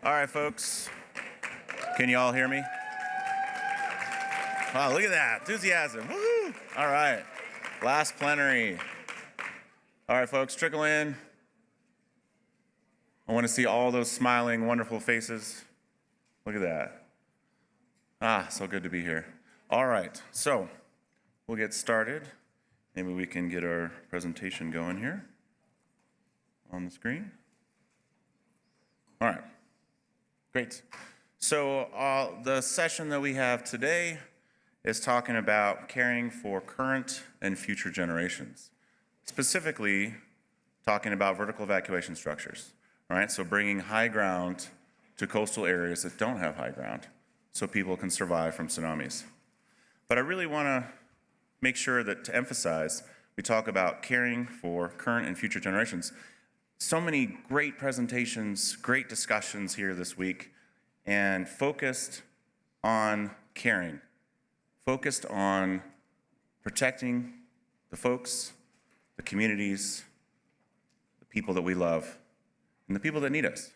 All right, folks. Can you all hear me? Wow, look at that. Enthusiasm. Woo! All right. Last plenary. All right, folks, trickle in. I want to see all those smiling, wonderful faces. Look at that. So good to be here. All right, so we'll get started. Maybe we can get our presentation going here on the screen. All right, great. So the session that we have today is talking about caring for current and future generations, specifically talking about vertical evacuation structures. All right, so bringing high ground to coastal areas that don't have high ground so people can survive from tsunamis. But I really want to make sure that to emphasize, we talk about caring for current and future generations. So many great presentations, great discussions here this week, and focused on caring, focused on protecting the folks, the communities, the people that we love, and the people that need us.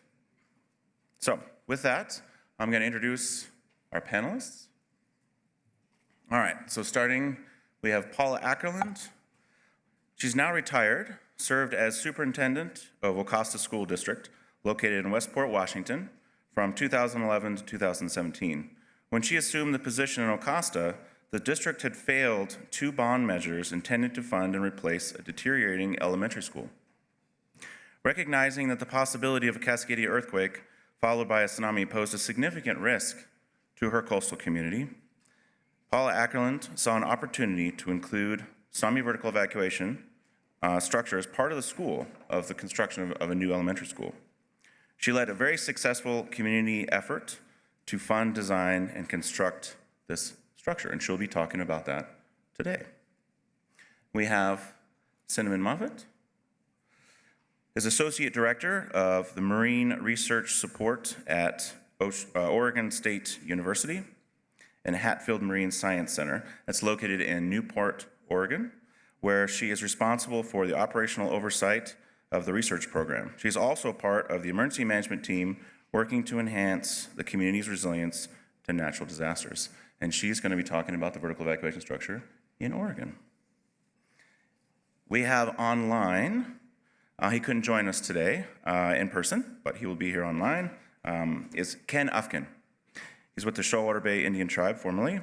So with that, I'm going to introduce our panelists. All right, so starting, we have Paula Ackerland. She's now retired, served as superintendent of Ocosta School District, located in Westport, Washington, from 2011 to 2017. When she assumed the position in Ocosta, the district had failed 2 bond measures intended to fund and replace a deteriorating elementary school. Recognizing that the possibility of a Cascadia earthquake followed by a tsunami posed a significant risk to her coastal community, Paula Ackerland saw an opportunity to include tsunami vertical evacuation structure as part of the school of the construction of a new elementary school. She led a very successful community effort to fund, design, and construct this structure, and she'll be talking about that today. We have Cinnamon Moffitt, is Associate Director of the Marine Research Support at Oregon State University and Hatfield Marine Science Center. That's located in Newport, Oregon, where she is responsible for the operational oversight of the research program. She's also part of the emergency management team working to enhance the community's resilience to natural disasters. And she's going to be talking about the vertical evacuation structure in Oregon. We have online, he couldn't join us today in person, but he will be here online, is Ken Ufkin. He's with the Shoalwater Bay Indian Tribe, formerly.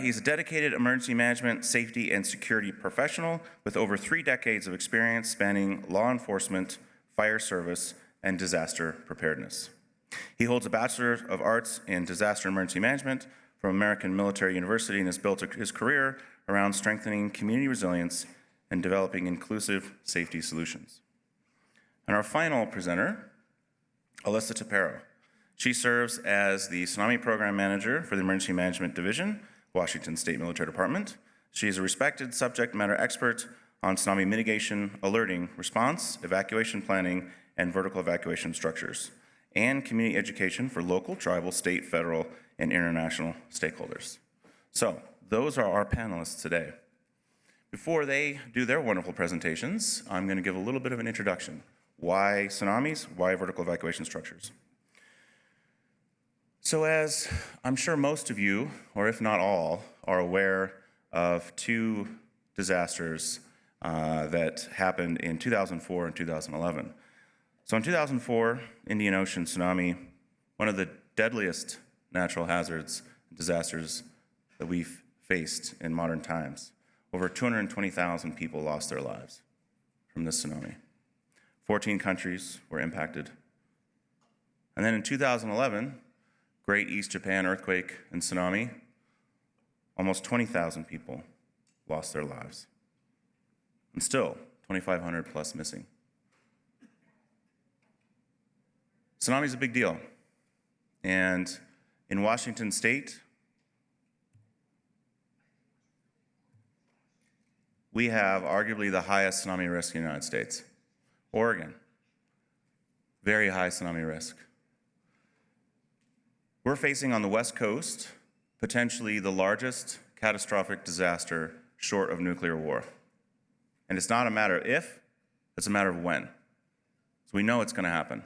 He's a dedicated emergency management, safety, and security professional with over 3 decades of experience spanning law enforcement, fire service, and disaster preparedness. He holds a Bachelor of Arts in Disaster Emergency Management from American Military University and has built his career around strengthening community resilience and developing inclusive safety solutions. And our final presenter, Alyssa Tapero. She serves as the Tsunami Program Manager for the Emergency Management Division, Washington State Military Department. She is a respected subject matter expert on tsunami mitigation, alerting, response, evacuation planning, and vertical evacuation structures, and community education for local, tribal, state, federal, and international stakeholders. So those are our panelists today. Before they do their wonderful presentations, I'm going to give a little bit of an introduction. Why tsunamis? Why vertical evacuation structures? So as I'm sure most of you, or if not all, are aware of 2 disasters that happened in 2004 and 2011. So in 2004, Indian Ocean tsunami, one of the deadliest natural hazards, disasters that we've faced in modern times. Over 220,000 people lost their lives from this tsunami. 14 countries were impacted. And then in 2011, Great East Japan earthquake and tsunami, almost 20,000 people lost their lives. And still, 2,500 plus missing. Tsunami is a big deal. And in Washington State, we have arguably the highest tsunami risk in the United States. Oregon, very high tsunami risk. We're facing on the West Coast potentially the largest catastrophic disaster short of nuclear war. And it's not a matter of if, it's a matter of when. So we know it's going to happen.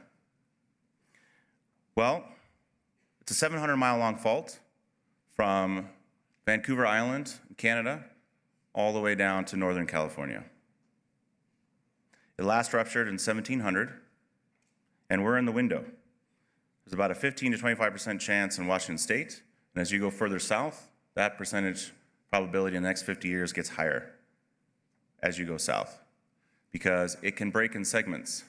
Well, it's a 700-mile-long fault from Vancouver Island, Canada, all the way down to Northern California. It last ruptured in 1700, and we're in the window. There's about a 15 to 25% chance in Washington State, and as you go further south, that percentage probability in the next 50 years gets higher as you go south, because it can break in segments.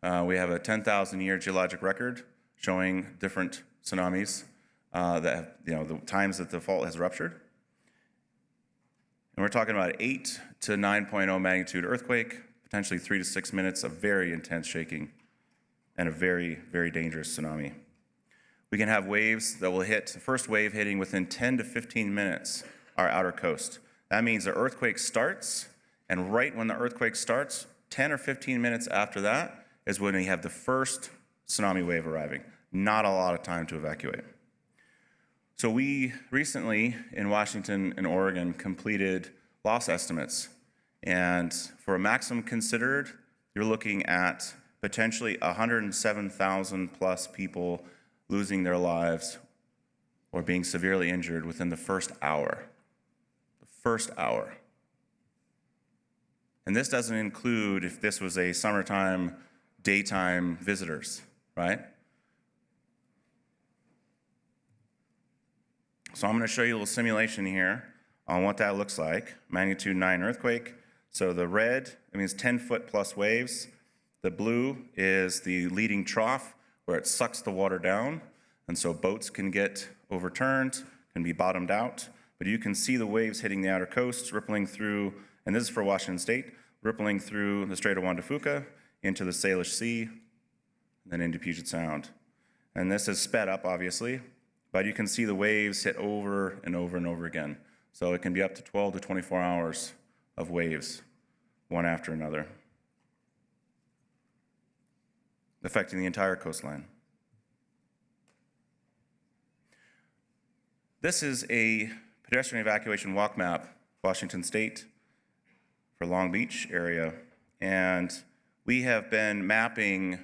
We have a 10,000-year geologic record showing different tsunamis that have, the times that the fault has ruptured. And we're talking about 8 to 9.0 magnitude earthquake, potentially 3 to 6 minutes of very intense shaking, and a very, very dangerous tsunami. We can have waves that will hit, the first wave hitting within 10 to 15 minutes our outer coast. That means the earthquake starts, and right when the earthquake starts, 10 or 15 minutes after that is when we have the first tsunami wave arriving. Not a lot of time to evacuate. So we recently, in Washington and Oregon, completed loss estimates. And for a maximum considered, you're looking at potentially 107,000 plus people losing their lives or being severely injured within the first hour. The first hour. And this doesn't include if this was a summertime, daytime visitors, right? So I'm going to show you a little simulation here on what that looks like. Magnitude 9 earthquake. So the red, it means 10-foot plus waves. The blue is the leading trough where it sucks the water down. And so boats can get overturned, can be bottomed out. But you can see the waves hitting the outer coast, rippling through, and this is for Washington State, rippling through the Strait of Juan de Fuca into the Salish Sea, and then into Puget Sound. And this is sped up, obviously, but you can see the waves hit over and over and over again. So it can be up to 12 to 24 hours of waves, one after another, affecting the entire coastline. This is a pedestrian evacuation walk map, Washington State, for Long Beach area. And we have been mapping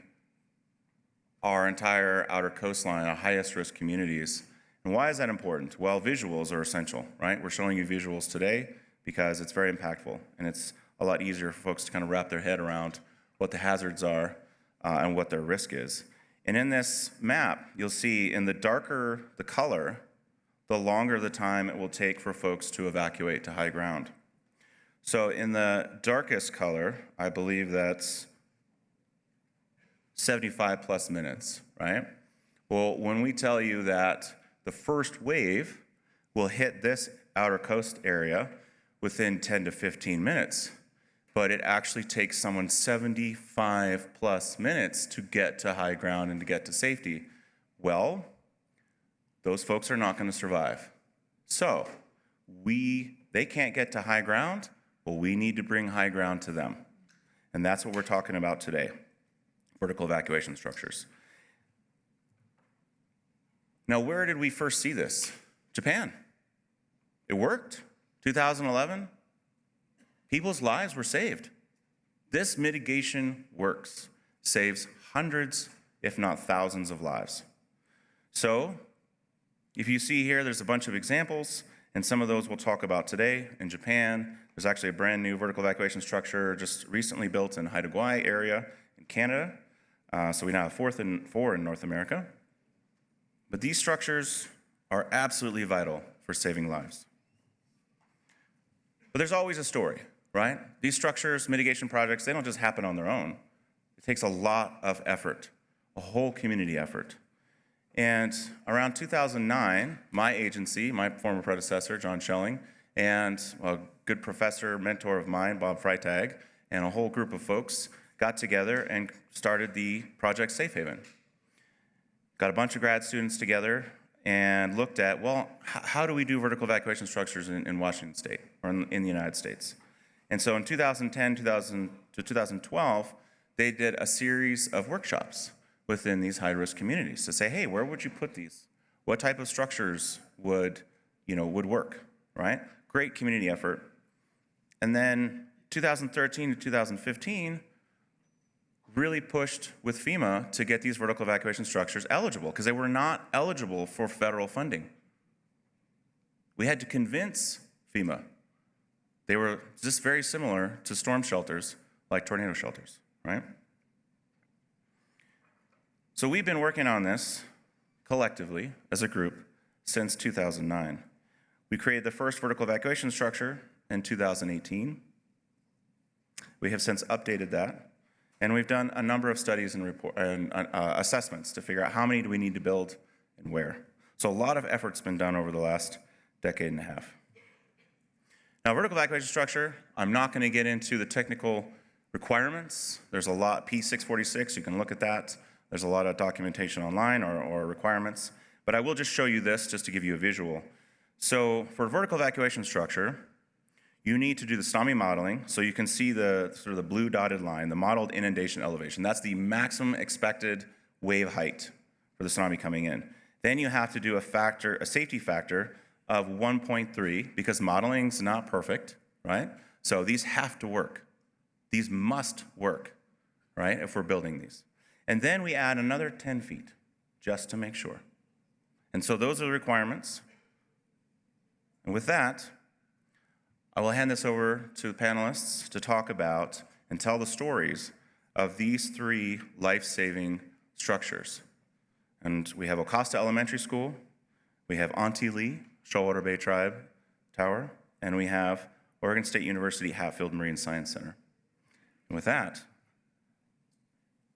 our entire outer coastline, our highest risk communities. And why is that important? Well, visuals are essential, right? We're showing you visuals today because it's very impactful, and it's a lot easier for folks to kind of wrap their head around what the hazards are and what their risk is. And in this map, you'll see in the darker the color, the longer the time it will take for folks to evacuate to high ground. So in the darkest color, I believe that's 75 plus minutes, right? Well, when we tell you that the first wave will hit this outer coast area within 10 to 15 minutes, but it actually takes someone 75 plus minutes to get to high ground and to get to safety, well, those folks are not going to survive. So they can't get to high ground, well, we need to bring high ground to them. And that's what we're talking about today, vertical evacuation structures. Now, where did we first see this? Japan. It worked. 2011, people's lives were saved. This mitigation works, saves hundreds, if not thousands of lives. So, if you see here, there's a bunch of examples, and some of those we'll talk about today. In Japan, there's actually a brand new vertical evacuation structure just recently built in Haida Gwaii area in Canada. So we now have 4 in North America. But these structures are absolutely vital for saving lives. But there's always a story, right? These structures, mitigation projects, they don't just happen on their own. It takes a lot of effort, a whole community effort. And around 2009, my agency, my former predecessor, John Schelling, and a good professor, mentor of mine, Bob Freitag, and a whole group of folks got together and started the Project Safe Haven. Got a bunch of grad students together and looked at, well, how do we do vertical evacuation structures in Washington State, or in the United States? And so in 2010 to 2012, they did a series of workshops within these high-risk communities to say, hey, where would you put these? What type of structures would work, right? Great community effort. And then 2013 to 2015, really pushed with FEMA to get these vertical evacuation structures eligible because they were not eligible for federal funding. We had to convince FEMA. They were just very similar to storm shelters, like tornado shelters, right? So we've been working on this collectively as a group since 2009. We created the first vertical evacuation structure in 2018. We have since updated that, and we've done a number of studies and assessments to figure out how many do we need to build and where. So a lot of effort's been done over the last decade and a half. Now, vertical evacuation structure, I'm not going to get into the technical requirements. There's a lot, P646, you can look at that. There's a lot of documentation online or requirements, but I will just show you this just to give you a visual. So for vertical evacuation structure, you need to do the tsunami modeling, so you can see the sort of the blue dotted line, the modeled inundation elevation. That's the maximum expected wave height for the tsunami coming in. Then you have to do a safety factor of 1.3, because modeling's not perfect, right? So these have to work. These must work, right, if we're building these. And then we add another 10 feet, just to make sure. And so those are the requirements. And with that, I will hand this over to the panelists to talk about and tell the stories of these 3 life-saving structures. And we have Ocosta Elementary School, we have Auntie Lee, Shoalwater Bay Tribe Tower, and we have Oregon State University Hatfield Marine Science Center. And with that,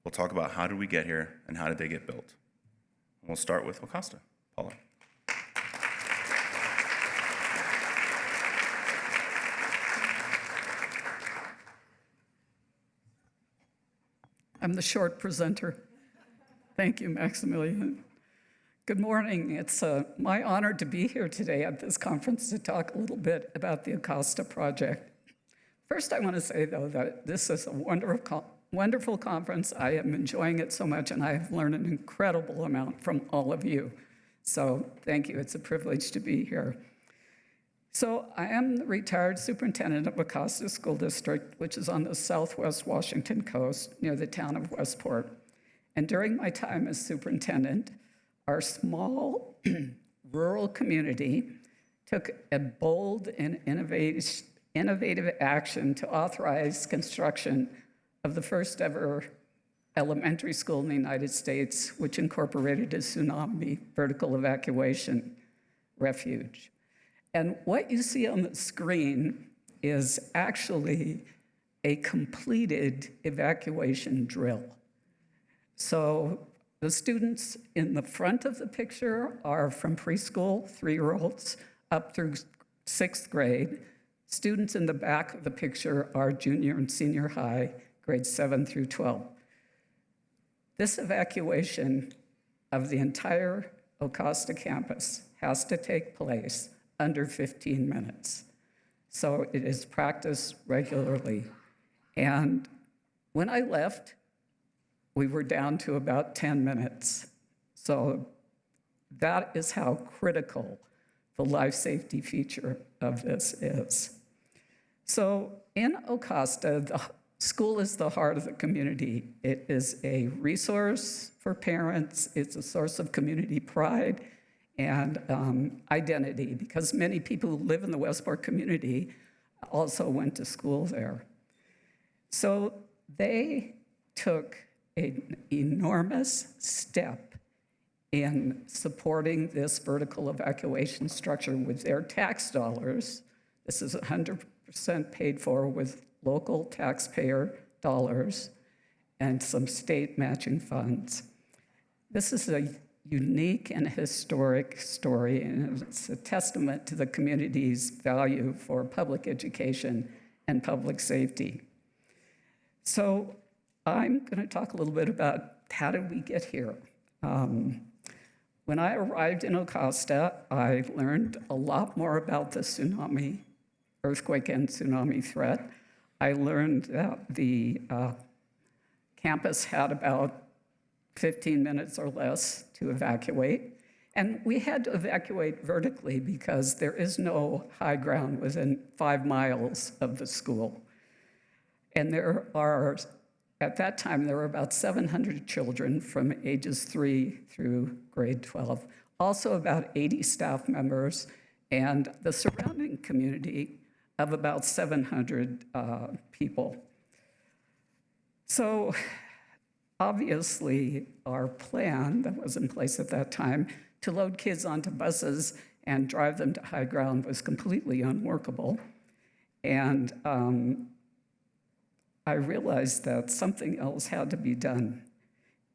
we'll talk about how did we get here and how did they get built. And we'll start with Ocosta. Paula. I'm the short presenter. Thank you, Maximilian. Good morning. It's my honor to be here today at this conference to talk a little bit about the Ocosta project. First, I want to say, though, that this is a wonderful conference. I am enjoying it so much, and I have learned an incredible amount from all of you. So thank you. It's a privilege to be here. So I am the retired superintendent of Ocosta School District, which is on the southwest Washington coast near the town of Westport. And during my time as superintendent, our small rural community took a bold and innovative action to authorize construction of the first ever elementary school in the United States, which incorporated a tsunami vertical evacuation refuge. And what you see on the screen is actually a completed evacuation drill. So the students in the front of the picture are from preschool, 3-year-olds, up through 6th grade. Students in the back of the picture are junior and senior high, grades 7 through 12. This evacuation of the entire Ocosta campus has to take place under 15 minutes. So it is practiced regularly. And when I left, we were down to about 10 minutes. So that is how critical the life safety feature of this is. So in Ocosta, the school is the heart of the community. It is a resource for parents. It's a source of community pride and identity, because many people who live in the Westport community also went to school there. So they took an enormous step in supporting this vertical evacuation structure with their tax dollars. This is 100% paid for with local taxpayer dollars and some state matching funds. This is a unique and historic story, and it's a testament to the community's value for public education and public safety. So I'm going to talk a little bit about how did we get here. When I arrived in Ocosta, I learned a lot more about the tsunami, earthquake and tsunami threat. I learned that the campus had about 15 minutes or less to evacuate. And we had to evacuate vertically because there is no high ground within 5 miles of the school. And there are At that time, there were about 700 children from ages 3 through grade 12, also about 80 staff members, and the surrounding community of about 700 people. So obviously, our plan that was in place at that time to load kids onto buses and drive them to high ground was completely unworkable. And I realized that something else had to be done.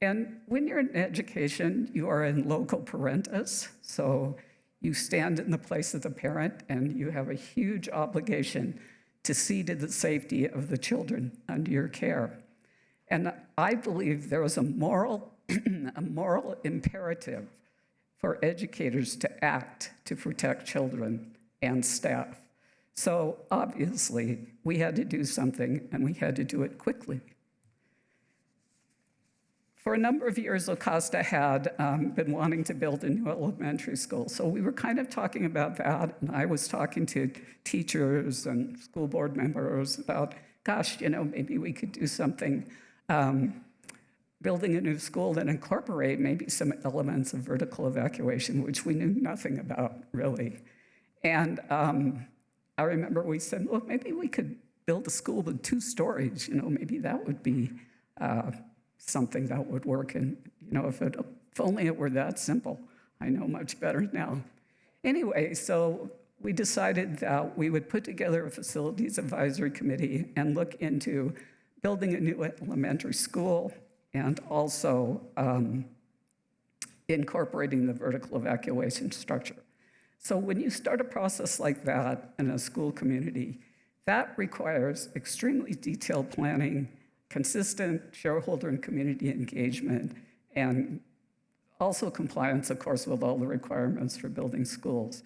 And when you're in education, you are in loco parentis, so you stand in the place of the parent, and you have a huge obligation to see to the safety of the children under your care. And I believe there was a moral imperative for educators to act to protect children and staff. So obviously, we had to do something, and we had to do it quickly. For a number of years, Ocosta had been wanting to build a new elementary school. So we were kind of talking about that, and I was talking to teachers and school board members about, gosh, maybe we could do something, building a new school that incorporate maybe some elements of vertical evacuation, which we knew nothing about, really. And I remember we said, well, maybe we could build a school with 2 stories. Maybe that would be something that would work. And, if only it were that simple. I know much better now. Anyway, so we decided that we would put together a facilities advisory committee and look into building a new elementary school and also incorporating the vertical evacuation structure. So when you start a process like that in a school community, that requires extremely detailed planning, consistent shareholder and community engagement, and also compliance, of course, with all the requirements for building schools.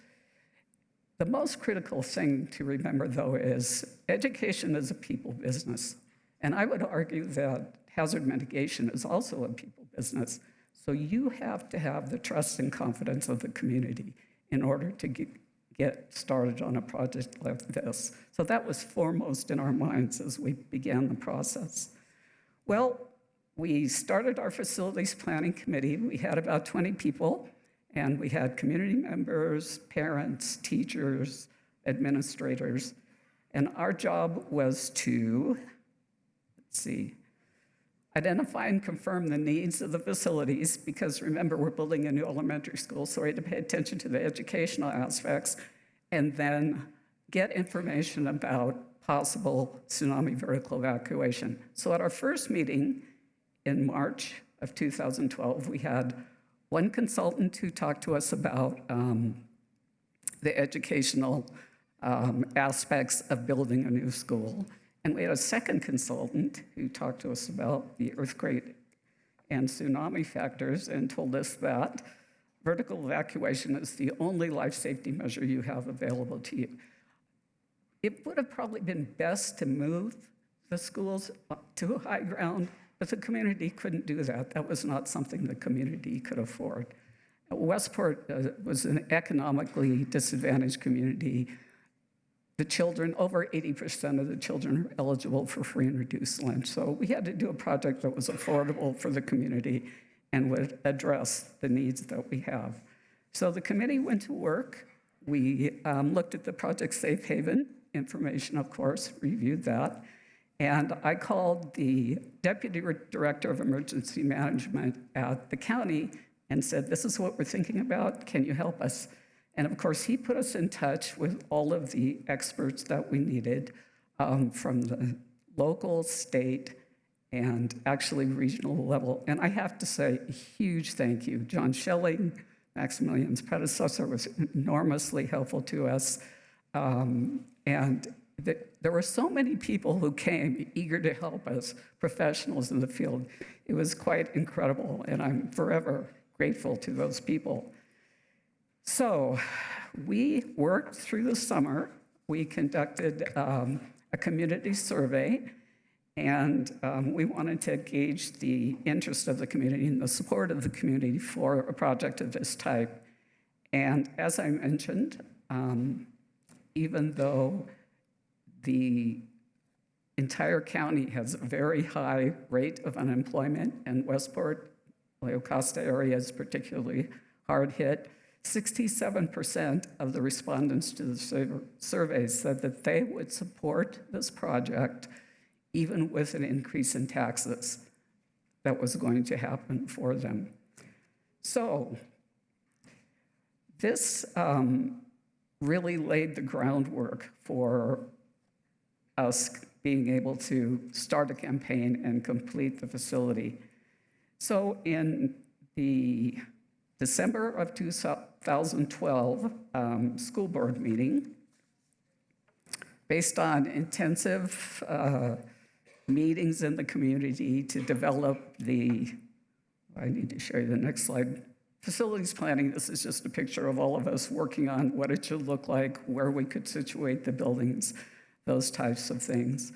The most critical thing to remember, though, is education is a people business. And I would argue that hazard mitigation is also a people business. So you have to have the trust and confidence of the community in order to get started on a project like this. So that was foremost in our minds as we began the process. Well, we started our facilities planning committee. We had about 20 people, and we had community members, parents, teachers, administrators. And our job was to, identify and confirm the needs of the facilities, because remember, we're building a new elementary school, so we had to pay attention to the educational aspects, and then get information about possible tsunami vertical evacuation. So at our first meeting in March of 2012, we had one consultant who talked to us about the educational aspects of building a new school. And we had a second consultant who talked to us about the earthquake and tsunami factors and told us that vertical evacuation is the only life safety measure you have available to you. It would have probably been best to move the schools to high ground, but the community couldn't do that. That was not something the community could afford. Westport was an economically disadvantaged community. The children, over 80% of the children are eligible for free and reduced lunch. So we had to do a project that was affordable for the community and would address the needs that we have. So the committee went to work. We looked at the Project Safe Haven information, of course, reviewed that. And I called the Deputy Director of Emergency Management at the county and said, this is what we're thinking about. Can you help us? And of course, he put us in touch with all of the experts that we needed from the local, state, and actually regional level. And I have to say a huge thank you. John Schelling, Maximilian's predecessor, was enormously helpful to us. And there were so many people who came eager to help us, professionals in the field. It was quite incredible, and I'm forever grateful to those people. So we worked through the summer. We conducted a community survey, and we wanted to gauge the interest of the community and the support of the community for a project of this type. And as I mentioned, even though the entire county has a very high rate of unemployment, and Westport, the Ocosta area is particularly hard hit. 67% of the respondents to the survey said that they would support this project even with an increase in taxes that was going to happen for them. So this really laid the groundwork for us being able to start a campaign and complete the facility. So in the December of 2012 school board meeting, based on intensive meetings in the community to develop I need to show you the next slide, facilities planning. This is just a picture of all of us working on what it should look like, where we could situate the buildings, those types of things.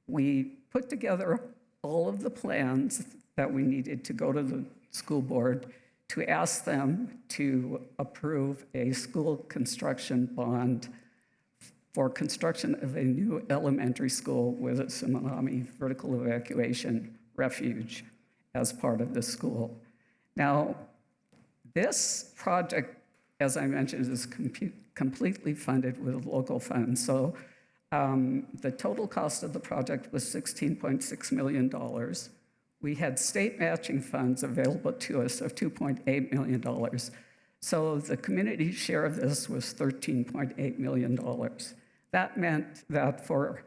We put together all of the plans that we needed to go to the school board to ask them to approve a school construction bond for construction of a new elementary school with a Tsunami vertical evacuation refuge as part of the school. Now, this project, as I mentioned, is completely funded with local funds. So the total cost of the project was $16.6 million. We had state matching funds available to us of $2.8 million. So the community share of this was $13.8 million. That meant that for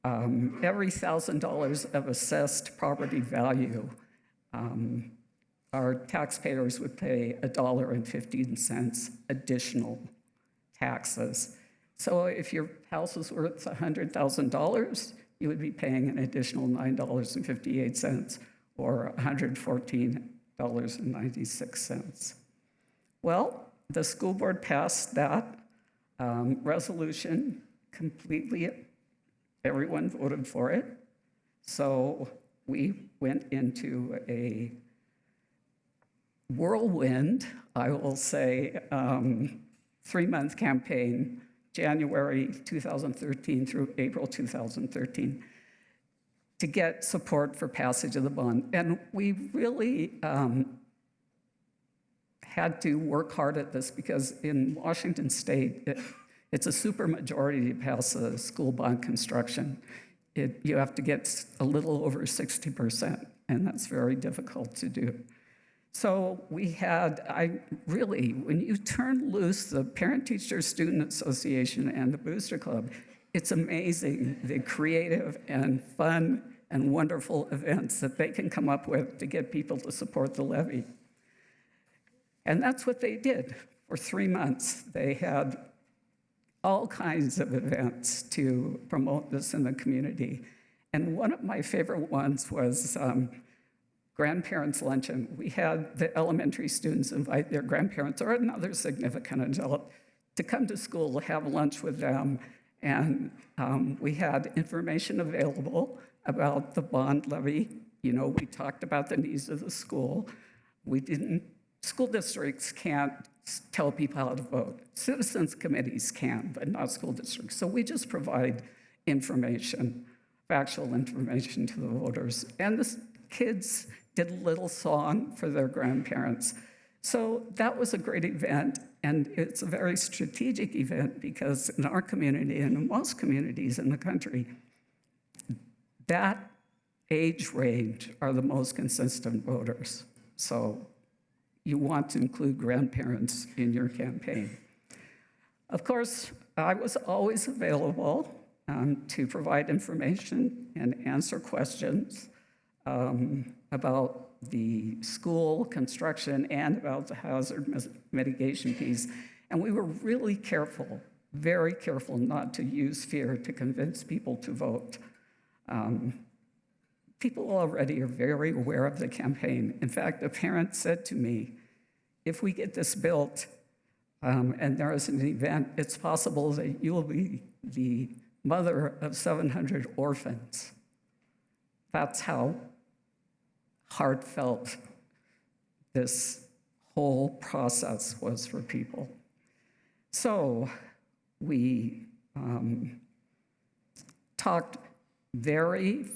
every $1,000 of assessed property value, our taxpayers would pay $1.15 additional taxes. So if your house was worth $100,000, you would be paying an additional $9.58 or $114.96. Well, the school board passed that resolution completely. Everyone voted for it. So we went into a whirlwind, I will say, 3-month campaign, January 2013 through April 2013, to get support for passage of the bond. And we really had to work hard at this because in Washington State, it's a supermajority to pass a school bond construction. You have to get a little over 60%, and that's very difficult to do. So we had, when you turn loose the Parent Teacher Student Association and the Booster Club, it's amazing the creative and fun and wonderful events that they can come up with to get people to support the levy. And that's what they did for 3 months. They had all kinds of events to promote this in the community. And one of my favorite ones was grandparents' luncheon. We had the elementary students invite their grandparents or another significant adult to come to school, have lunch with them. And we had information available about the bond levy. You know, we talked about the needs of the school. School districts can't tell people how to vote. Citizens committees can, but not school districts. So we just provide information, factual information to the voters. And the kids did a little song for their grandparents. So that was a great event, and it's a very strategic event because in our community and in most communities in the country, that age range are the most consistent voters. So you want to include grandparents in your campaign. Of course, I was always available to provide information and answer questions about the school construction and about the hazard mitigation piece. And we were really careful, very careful not to use fear to convince people to vote. People already are very aware of the campaign. In fact, a parent said to me, if we get this built and there is an event, it's possible that you will be the mother of 700 orphans. That's how heartfelt this whole process was for people. So we talked very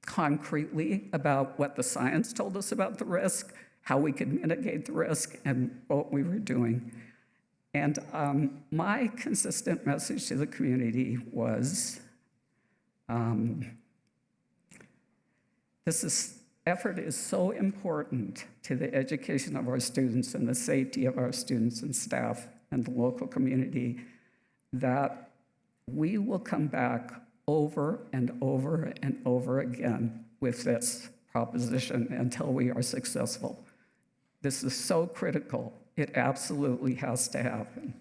concretely about what the science told us about the risk, how we could mitigate the risk, and what we were doing. And my consistent message to the community was, this effort is so important to the education of our students and the safety of our students and staff and the local community that we will come back over and over and over again with this proposition until we are successful. This is so critical. It absolutely has to happen.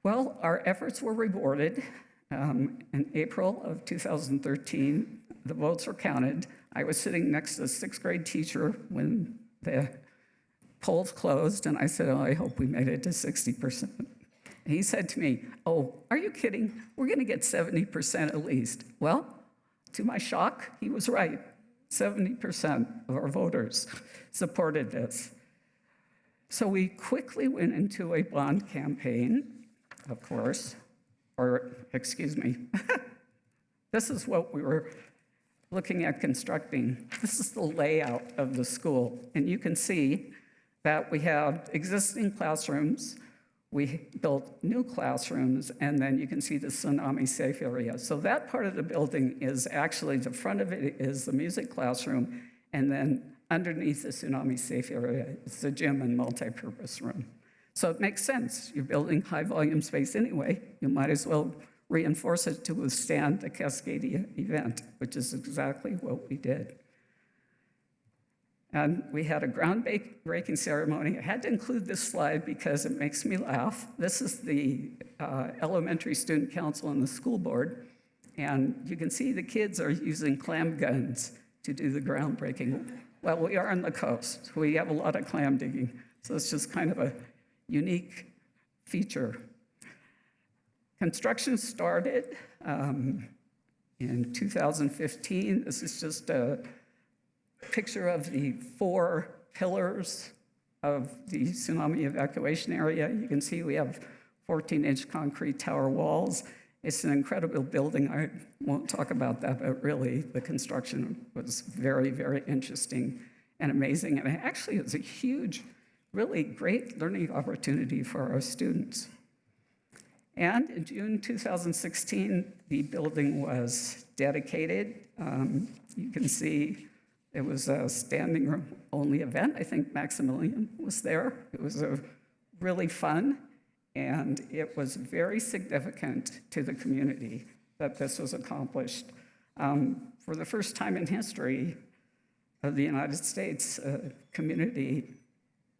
Well, our efforts were rewarded. In April of 2013, the votes were counted. I was sitting next to a sixth grade teacher when the polls closed, and I said, oh, I hope we made it to 60%. And he said to me, oh, are you kidding? We're going to get 70% at least. Well, to my shock, he was right. 70% of our voters supported this. So we quickly went into a bond campaign, of course, or excuse me, this is what we were looking at constructing. This is the layout of the school, and you can see that we have existing classrooms, we built new classrooms, and then you can see the tsunami safe area. So that part of the building is actually, the front of it is the music classroom, and then underneath the tsunami safe area is the gym and multipurpose room. So it makes sense. You're building high volume space anyway. You might as well reinforce it to withstand the Cascadia event, which is exactly what we did. And we had a groundbreaking ceremony. I had to include this slide because it makes me laugh. This is the elementary student council and the school board. And you can see the kids are using clam guns to do the groundbreaking. Well, we are on the coast. We have a lot of clam digging. So it's just kind of a unique feature. Construction started in 2015. This is just a picture of the 4 pillars of the tsunami evacuation area. You can see we have 14-inch concrete tower walls. It's an incredible building. I won't talk about that, but really the construction was very, very interesting and amazing. And it actually is a huge, really great learning opportunity for our students. And in June 2016, the building was dedicated. You can see it was a standing room only event. I think Maximilian was there. It was really fun, and it was very significant to the community that this was accomplished. For the first time in history of the United States, a community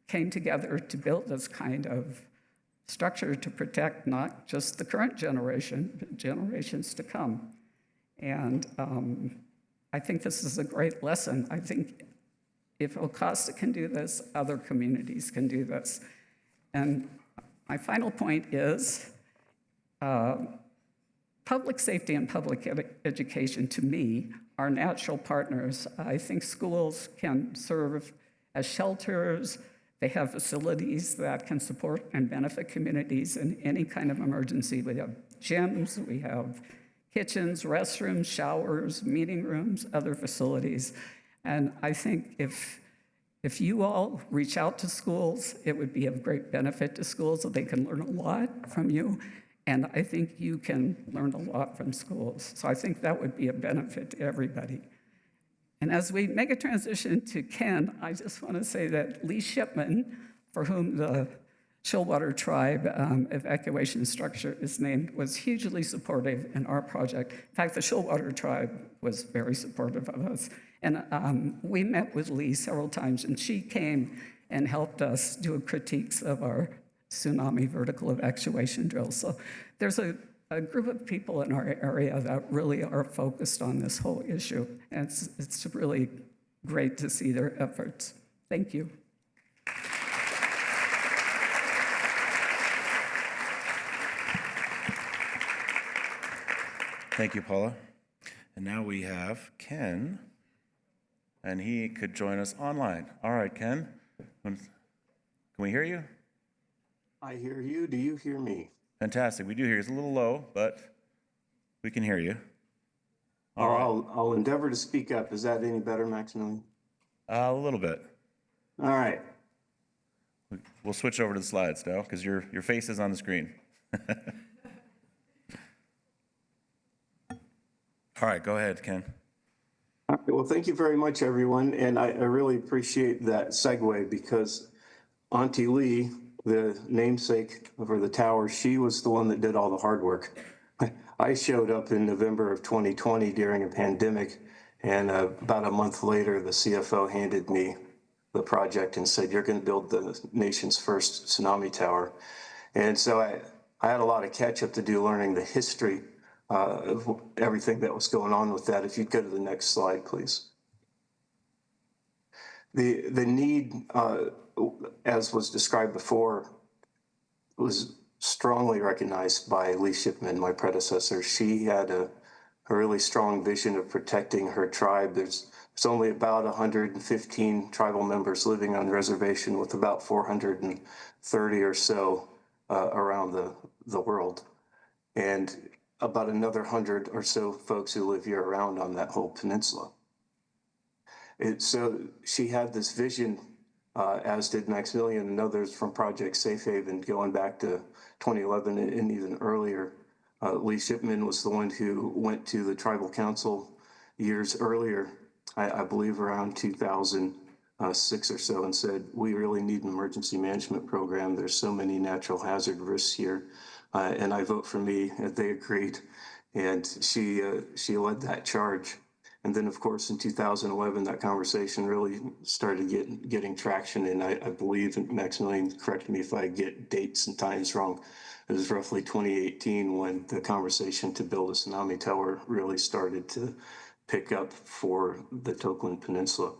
came together to build this kind of structure to protect not just the current generation, but generations to come. And I think this is a great lesson. I think if Ocosta can do this, other communities can do this. And my final point is public safety and public education, to me, are natural partners. I think schools can serve as shelters. They have facilities that can support and benefit communities in any kind of emergency. We have gyms, we have kitchens, restrooms, showers, meeting rooms, other facilities. And I think if you all reach out to schools, it would be of great benefit to schools so they can learn a lot from you. And I think you can learn a lot from schools. So I think that would be a benefit to everybody. And as we make a transition to Ken, I just want to say that Lee Shipman, for whom the Shoalwater Tribe evacuation structure is named, was hugely supportive in our project. In fact, the Shoalwater Tribe was very supportive of us. And we met with Lee several times, and she came and helped us do critiques of our tsunami vertical evacuation drills. So there's a group of people in our area that really are focused on this whole issue. And it's really great to see their efforts. Thank you. Thank you, Paula. And now we have Ken, and he could join us online. All right, Ken, can we hear you? I hear you. Do you hear me? Fantastic. We do hear you. It's a little low, but We can hear you. Oh, I'll endeavor to speak up. Is that any better, Maximilian? A little bit. All right. We'll switch over to the slides now because your face is on the screen. All right, go ahead, Ken. All right. Well, thank you very much, everyone. And I really appreciate that segue because Auntie Lee, the namesake for the tower, she was the one that did all the hard work. I showed up in November of 2020 during a pandemic, and about a month later, the CFO handed me the project and said, "You're going to build the nation's first tsunami tower." And so I had a lot of catch up to do learning the history of everything that was going on with that. If you'd go to the next slide, please. The need, as was described before, was strongly recognized by Lee Shipman, my predecessor. She had a really strong vision of protecting her tribe. There's only about 115 tribal members living on the reservation, with about 430 or so around the world, and about another 100 or so folks who live year-round on that whole peninsula. So she had this vision, as did Maximilian and others from Project Safe Haven going back to 2011 and even earlier. Lee Shipman was the one who went to the Tribal Council years earlier, I believe around 2006 or so, and said, "We really need an emergency management program. There's so many natural hazard risks here, and I vote for me." And they agreed, and she led that charge. And then, of course, in 2011, that conversation really started getting traction. And I believe, and Maximilian, correct me if I get dates and times wrong, it was roughly 2018 when the conversation to build a tsunami tower really started to pick up for the Tokeland Peninsula.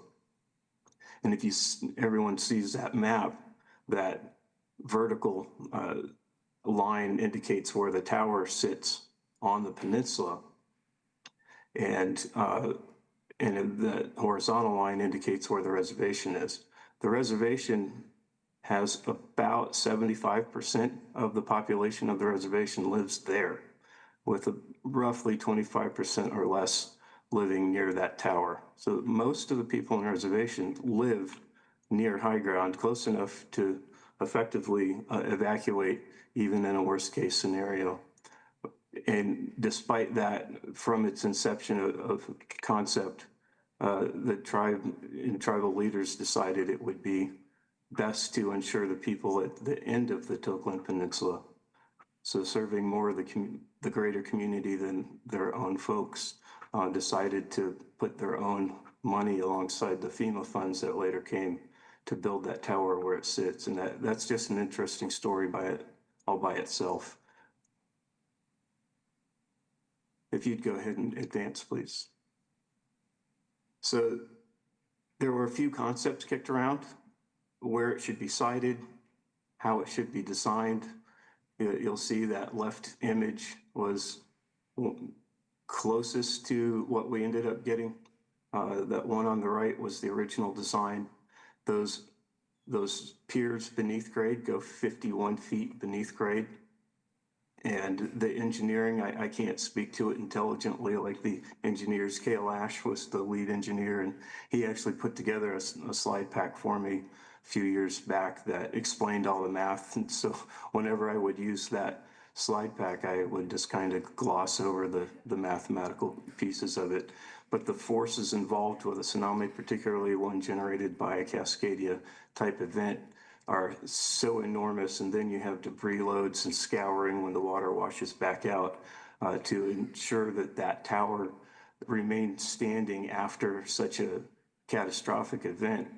And if everyone sees that map, that vertical line indicates where the tower sits on the peninsula. And the horizontal line indicates where the reservation is. The reservation has about 75% of the population of the reservation lives there, with roughly 25% or less living near that tower. So most of the people in the reservation live near high ground, close enough to effectively evacuate even in a worst case scenario. And despite that, from its inception of concept, the tribe and tribal leaders decided it would be best to ensure the people at the end of the Tokeland Peninsula, so serving more of the greater community than their own folks, decided to put their own money alongside the FEMA funds that later came to build that tower where it sits. And that's just an interesting story all by itself. If you'd go ahead and advance, please. So there were a few concepts kicked around: where it should be sited, how it should be designed. You'll see that left image was closest to what we ended up getting. That one on the right was the original design. Those piers beneath grade go 51 feet beneath grade. And the engineering, I can't speak to it intelligently like the engineers. Cale Ash was the lead engineer, and he actually put together a slide pack for me a few years back that explained all the math. And so whenever I would use that slide pack, I would just kind of gloss over the mathematical pieces of it. But the forces involved with a tsunami, particularly one generated by a Cascadia type event, are so enormous. And then you have debris loads and scouring when the water washes back out to ensure that that tower remained standing after such a catastrophic event.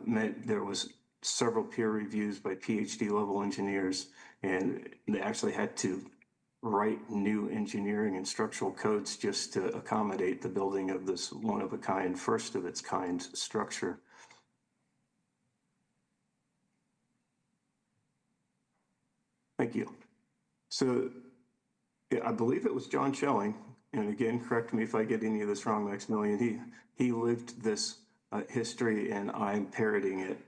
Meant there was several peer reviews by PhD level engineers, and they actually had to write new engineering and structural codes just to accommodate the building of this one of a kind, first of its kind structure. Thank you. So I believe it was John Schelling, and again, correct me if I get any of this wrong, Maximilian. He lived this history, and I'm parroting it.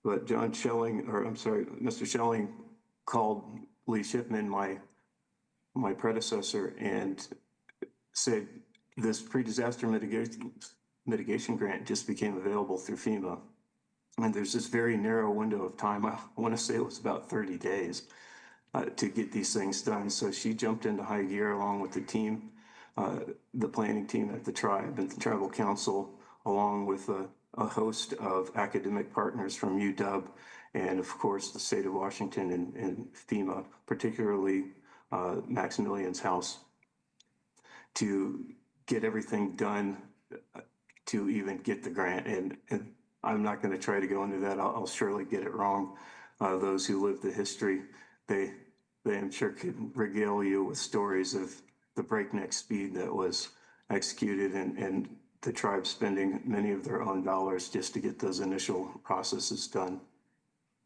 But Mr. Schelling called Lee Shipman, my my predecessor and said, this pre-disaster mitigation grant just became available through FEMA. And there's this very narrow window of time. I want to say it was about 30 days to get these things done. So she jumped into high gear along with the team, the planning team at the tribe and the tribal council, along with a host of academic partners from UW and of course the state of Washington and FEMA, particularly Maximilian's house, to get everything done to even get the grant. And I'm not going to try to go into that. I'll surely get it wrong. Those who live the history, they I'm sure could regale you with stories of the breakneck speed that was executed and the tribe spending many of their own dollars just to get those initial processes done.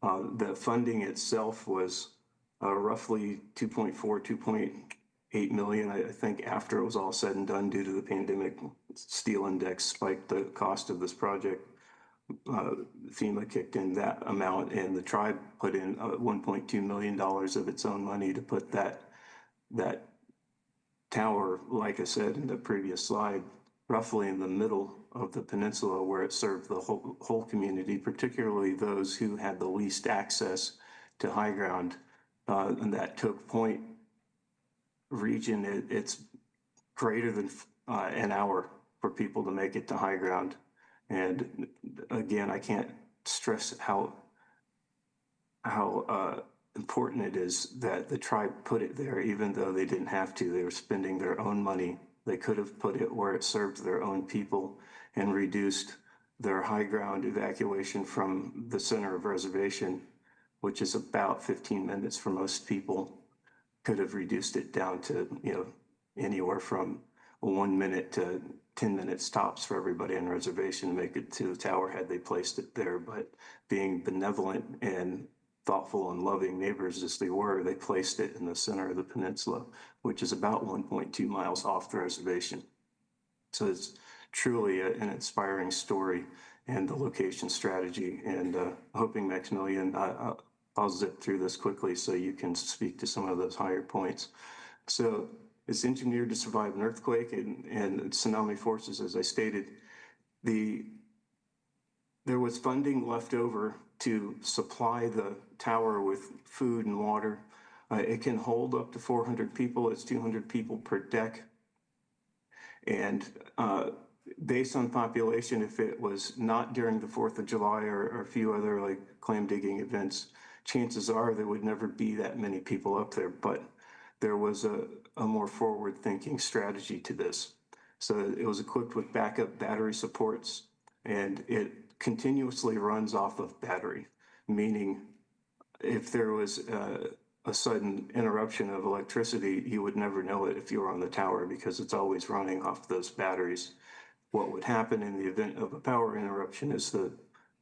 The funding itself was roughly 2.4, 2.8 million. I think after it was all said and done due to the pandemic, steel index spiked the cost of this project. FEMA kicked in that amount and the tribe put in $1.2 million of its own money to put that tower, like I said in the previous slide, roughly in the middle of the peninsula where it served the whole community, particularly those who had the least access to high ground. And that Toke Point region, it's greater than an hour for people to make it to high ground. And again, I can't stress how important it is that the tribe put it there, even though they didn't have to. They were spending their own money. They could have put it where it served their own people and reduced their high ground evacuation from the center of reservation, which is about 15 minutes for most people. Could have reduced it down to, anywhere from 1 minute to 10 minutes tops for everybody on reservation to make it to the tower had they placed it there. But being benevolent and thoughtful and loving neighbors as they were, they placed it in the center of the peninsula, which is about 1.2 miles off the reservation. So it's truly an inspiring story and the location strategy. And hoping Maximilian, I'll zip through this quickly so you can speak to some of those higher points. So it's engineered to survive an earthquake and tsunami forces, as I stated. There was funding left over to supply the tower with food and water. It can hold up to 400 people. It's 200 people per deck. And based on population, if it was not during the 4th of July or a few other like clam digging events, chances are there would never be that many people up there. But there was a more forward-thinking strategy to this. So it was equipped with backup battery supports, and it continuously runs off of battery, meaning if there was a sudden interruption of electricity, you would never know it if you were on the tower because it's always running off those batteries. What would happen in the event of a power interruption is the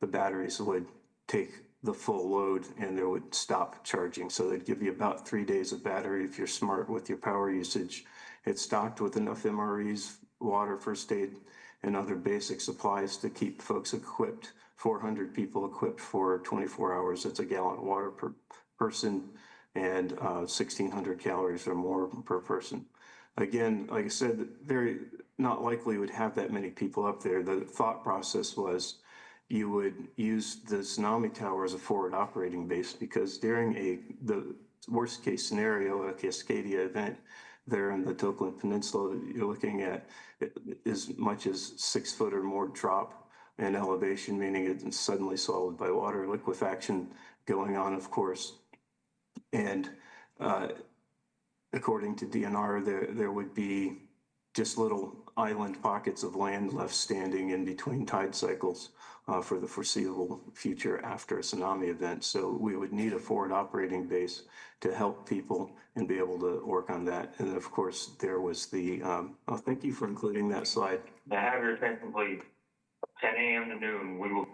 batteries would take the full load and they would stop charging. So they'd give you about 3 days of battery if you're smart with your power usage. It's stocked with enough MREs, water, first aid, and other basic supplies to keep folks equipped, 400 people equipped for 24 hours. That's a gallon of water per person and 1,600 calories or more per person. Again, like I said, very not likely would have that many people up there. The thought process was you would use the tsunami tower as a forward operating base because during the worst case scenario, a Cascadia event there in the Tokeland Peninsula, you're looking at as much as 6 foot or more drop in elevation, meaning it's suddenly swallowed by water, liquefaction going on, of course. And according to DNR, there would be just little island pockets of land left standing in between tide cycles for the foreseeable future after a tsunami event. So we would need a forward operating base to help people and be able to work on that. And of course, there was the, thank you for including that slide. To have your attention, complete 10 a.m. to noon, we will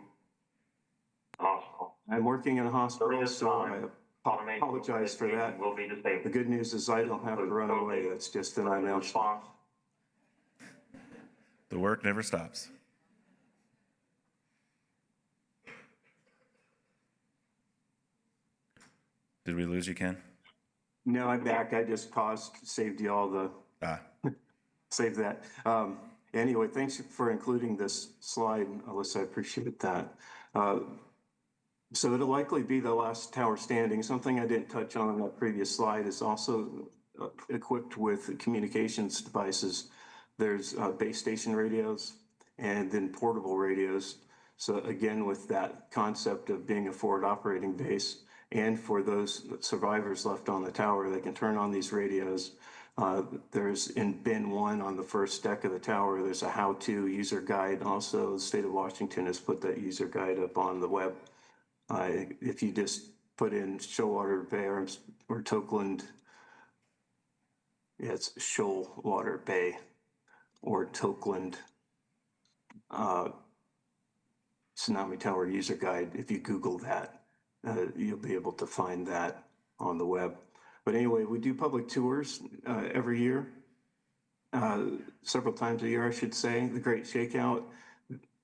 hospital. I'm working in a hospital, During this so time, I apologize for that. Will be disabled. The good news is I don't have to run away. That's just an announcement. Response. The work never stops. Did we lose you, Ken? No, I'm back. I just paused, saved you all the, Ah, save that. Anyway, thanks for including this slide, Alyssa. I appreciate that. So it'll likely be the last tower standing. Something I didn't touch on that previous slide is also equipped with communications devices. There's base station radios and then portable radios. So again, with that concept of being a forward operating base, and for those survivors left on the tower, they can turn on these radios. There's in bin 1 on the first deck of the tower, there's a how-to user guide. Also, the state of Washington has put that user guide up on the web. If you just put in Shoalwater Bay or Tokeland, yeah, it's Shoalwater Bay or Tokeland Tsunami Tower user guide. If you Google that, you'll be able to find that on the web. But anyway, we do public tours every year, several times a year, I should say. The Great Shakeout,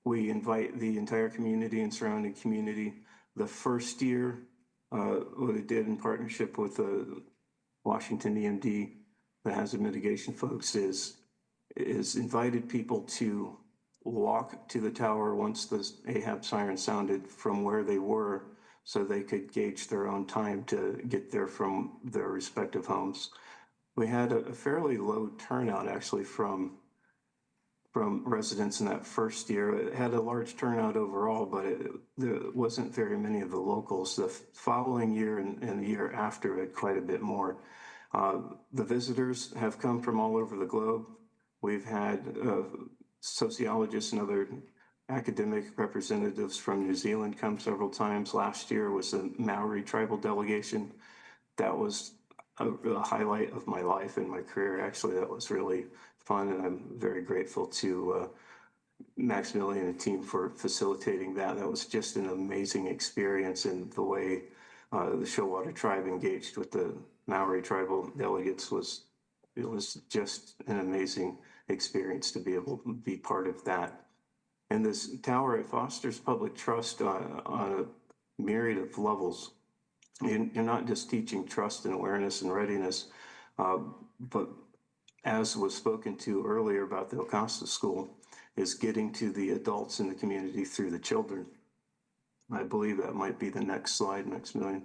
we invite the entire community and surrounding community. The first year, what we did in partnership with the Washington EMD, the hazard mitigation folks, is invited people to walk to the tower once the AHAB siren sounded from where they were, so they could gauge their own time to get there from their respective homes. We had a fairly low turnout actually from residents in that first year. It had a large turnout overall, but there wasn't very many of the locals. The following year and the year after, it quite a bit more. The visitors have come from all over the globe. We've had sociologists and other academic representatives from New Zealand come several times. Last year was a Maori tribal delegation. That was a highlight of my life and my career. Actually, that was really fun, and I'm very grateful to Maximilian and team for facilitating that. That was just an amazing experience, and the way the Shoalwater tribe engaged with the Maori tribal delegates was just an amazing experience to be able to be part of that. And this tower, it fosters public trust on a myriad of levels. You're not just teaching trust and awareness and readiness, but as was spoken to earlier about the Ocosta School, is getting to the adults in the community through the children. I believe that might be the next slide, Maximilian.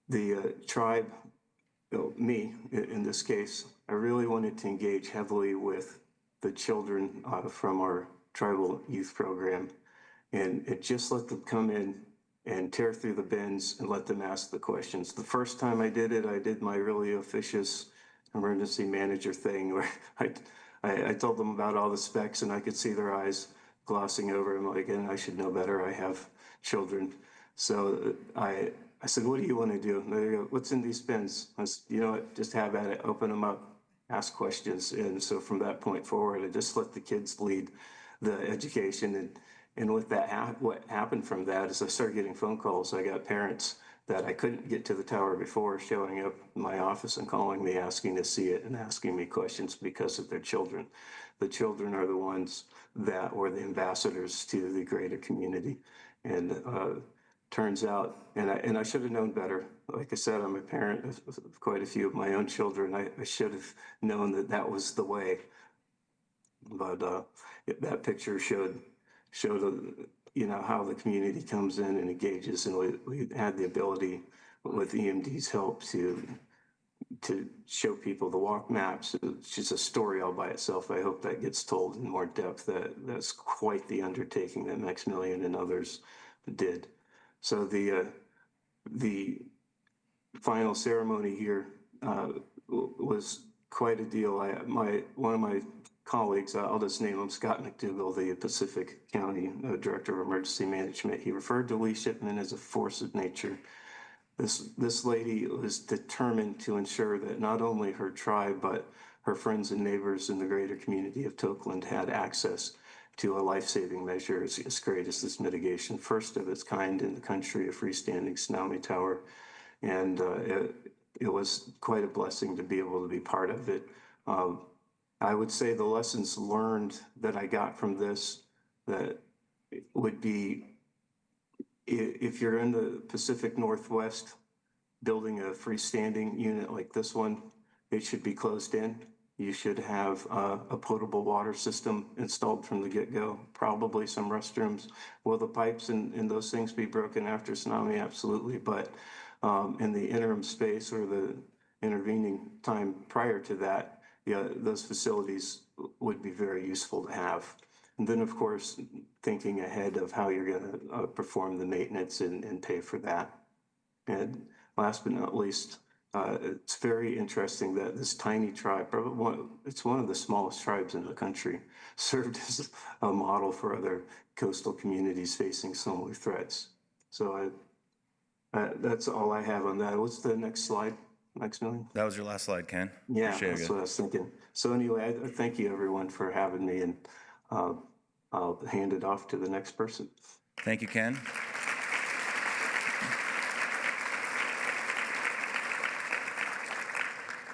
The tribe, me in this case, I really wanted to engage heavily with the children from our tribal youth program, and it just let them come in and tear through the bins and let them ask the questions. The first time I did it, I did my really officious emergency manager thing where I told them about all the specs, and I could see their eyes glossing over them like, and I should know better, I have children. So I said, what do you want to do? And they go, what's in these bins? I said, you know what, just have at it, open them up, ask questions. And so from that point forward, I just let the kids lead the education. And with that, what happened from that is I started getting phone calls. I got parents that I couldn't get to the tower before showing up in my office and calling me, asking to see it and asking me questions because of their children. The children are the ones that were the ambassadors to the greater community. And turns out, and I should have known better. Like I said, I'm a parent of quite a few of my own children. I should have known that that was the way. But that picture showed how the community comes in and engages, and we had the ability with EMD's help to show people the walk maps. It's just a story all by itself. I hope that gets told in more depth. That's quite the undertaking that Maximilian and others did. So the final ceremony here was quite a deal. One of my colleagues, I'll just name him, Scott McDougall, the Pacific County Director of Emergency Management. He referred to Lee Shipman as a force of nature. This lady was determined to ensure that not only her tribe, but her friends and neighbors in the greater community of Tokeland had access to a life-saving measure as great as this mitigation, first of its kind in the country, a freestanding tsunami tower. And it was quite a blessing to be able to be part of it. I would say the lessons learned that I got from this that would be, if you're in the Pacific Northwest, building a freestanding unit like this one, it should be closed in. You should have a potable water system installed from the get-go, probably some restrooms. Will the pipes and those things be broken after tsunami? Absolutely, but in the interim space or the intervening time prior to that, yeah, those facilities would be very useful to have. And then, of course, thinking ahead of how you're going to perform the maintenance and pay for that. And last but not least, it's very interesting that this tiny tribe, it's one of the smallest tribes in the country, served as a model for other coastal communities facing similar threats. So that's all I have on that. What's the next slide, Maximilian? That was your last slide, Ken. Yeah, Appreciate that's it. what I was thinking. So anyway, I thank you everyone for having me, and I'll hand it off to the next person. Thank you, Ken.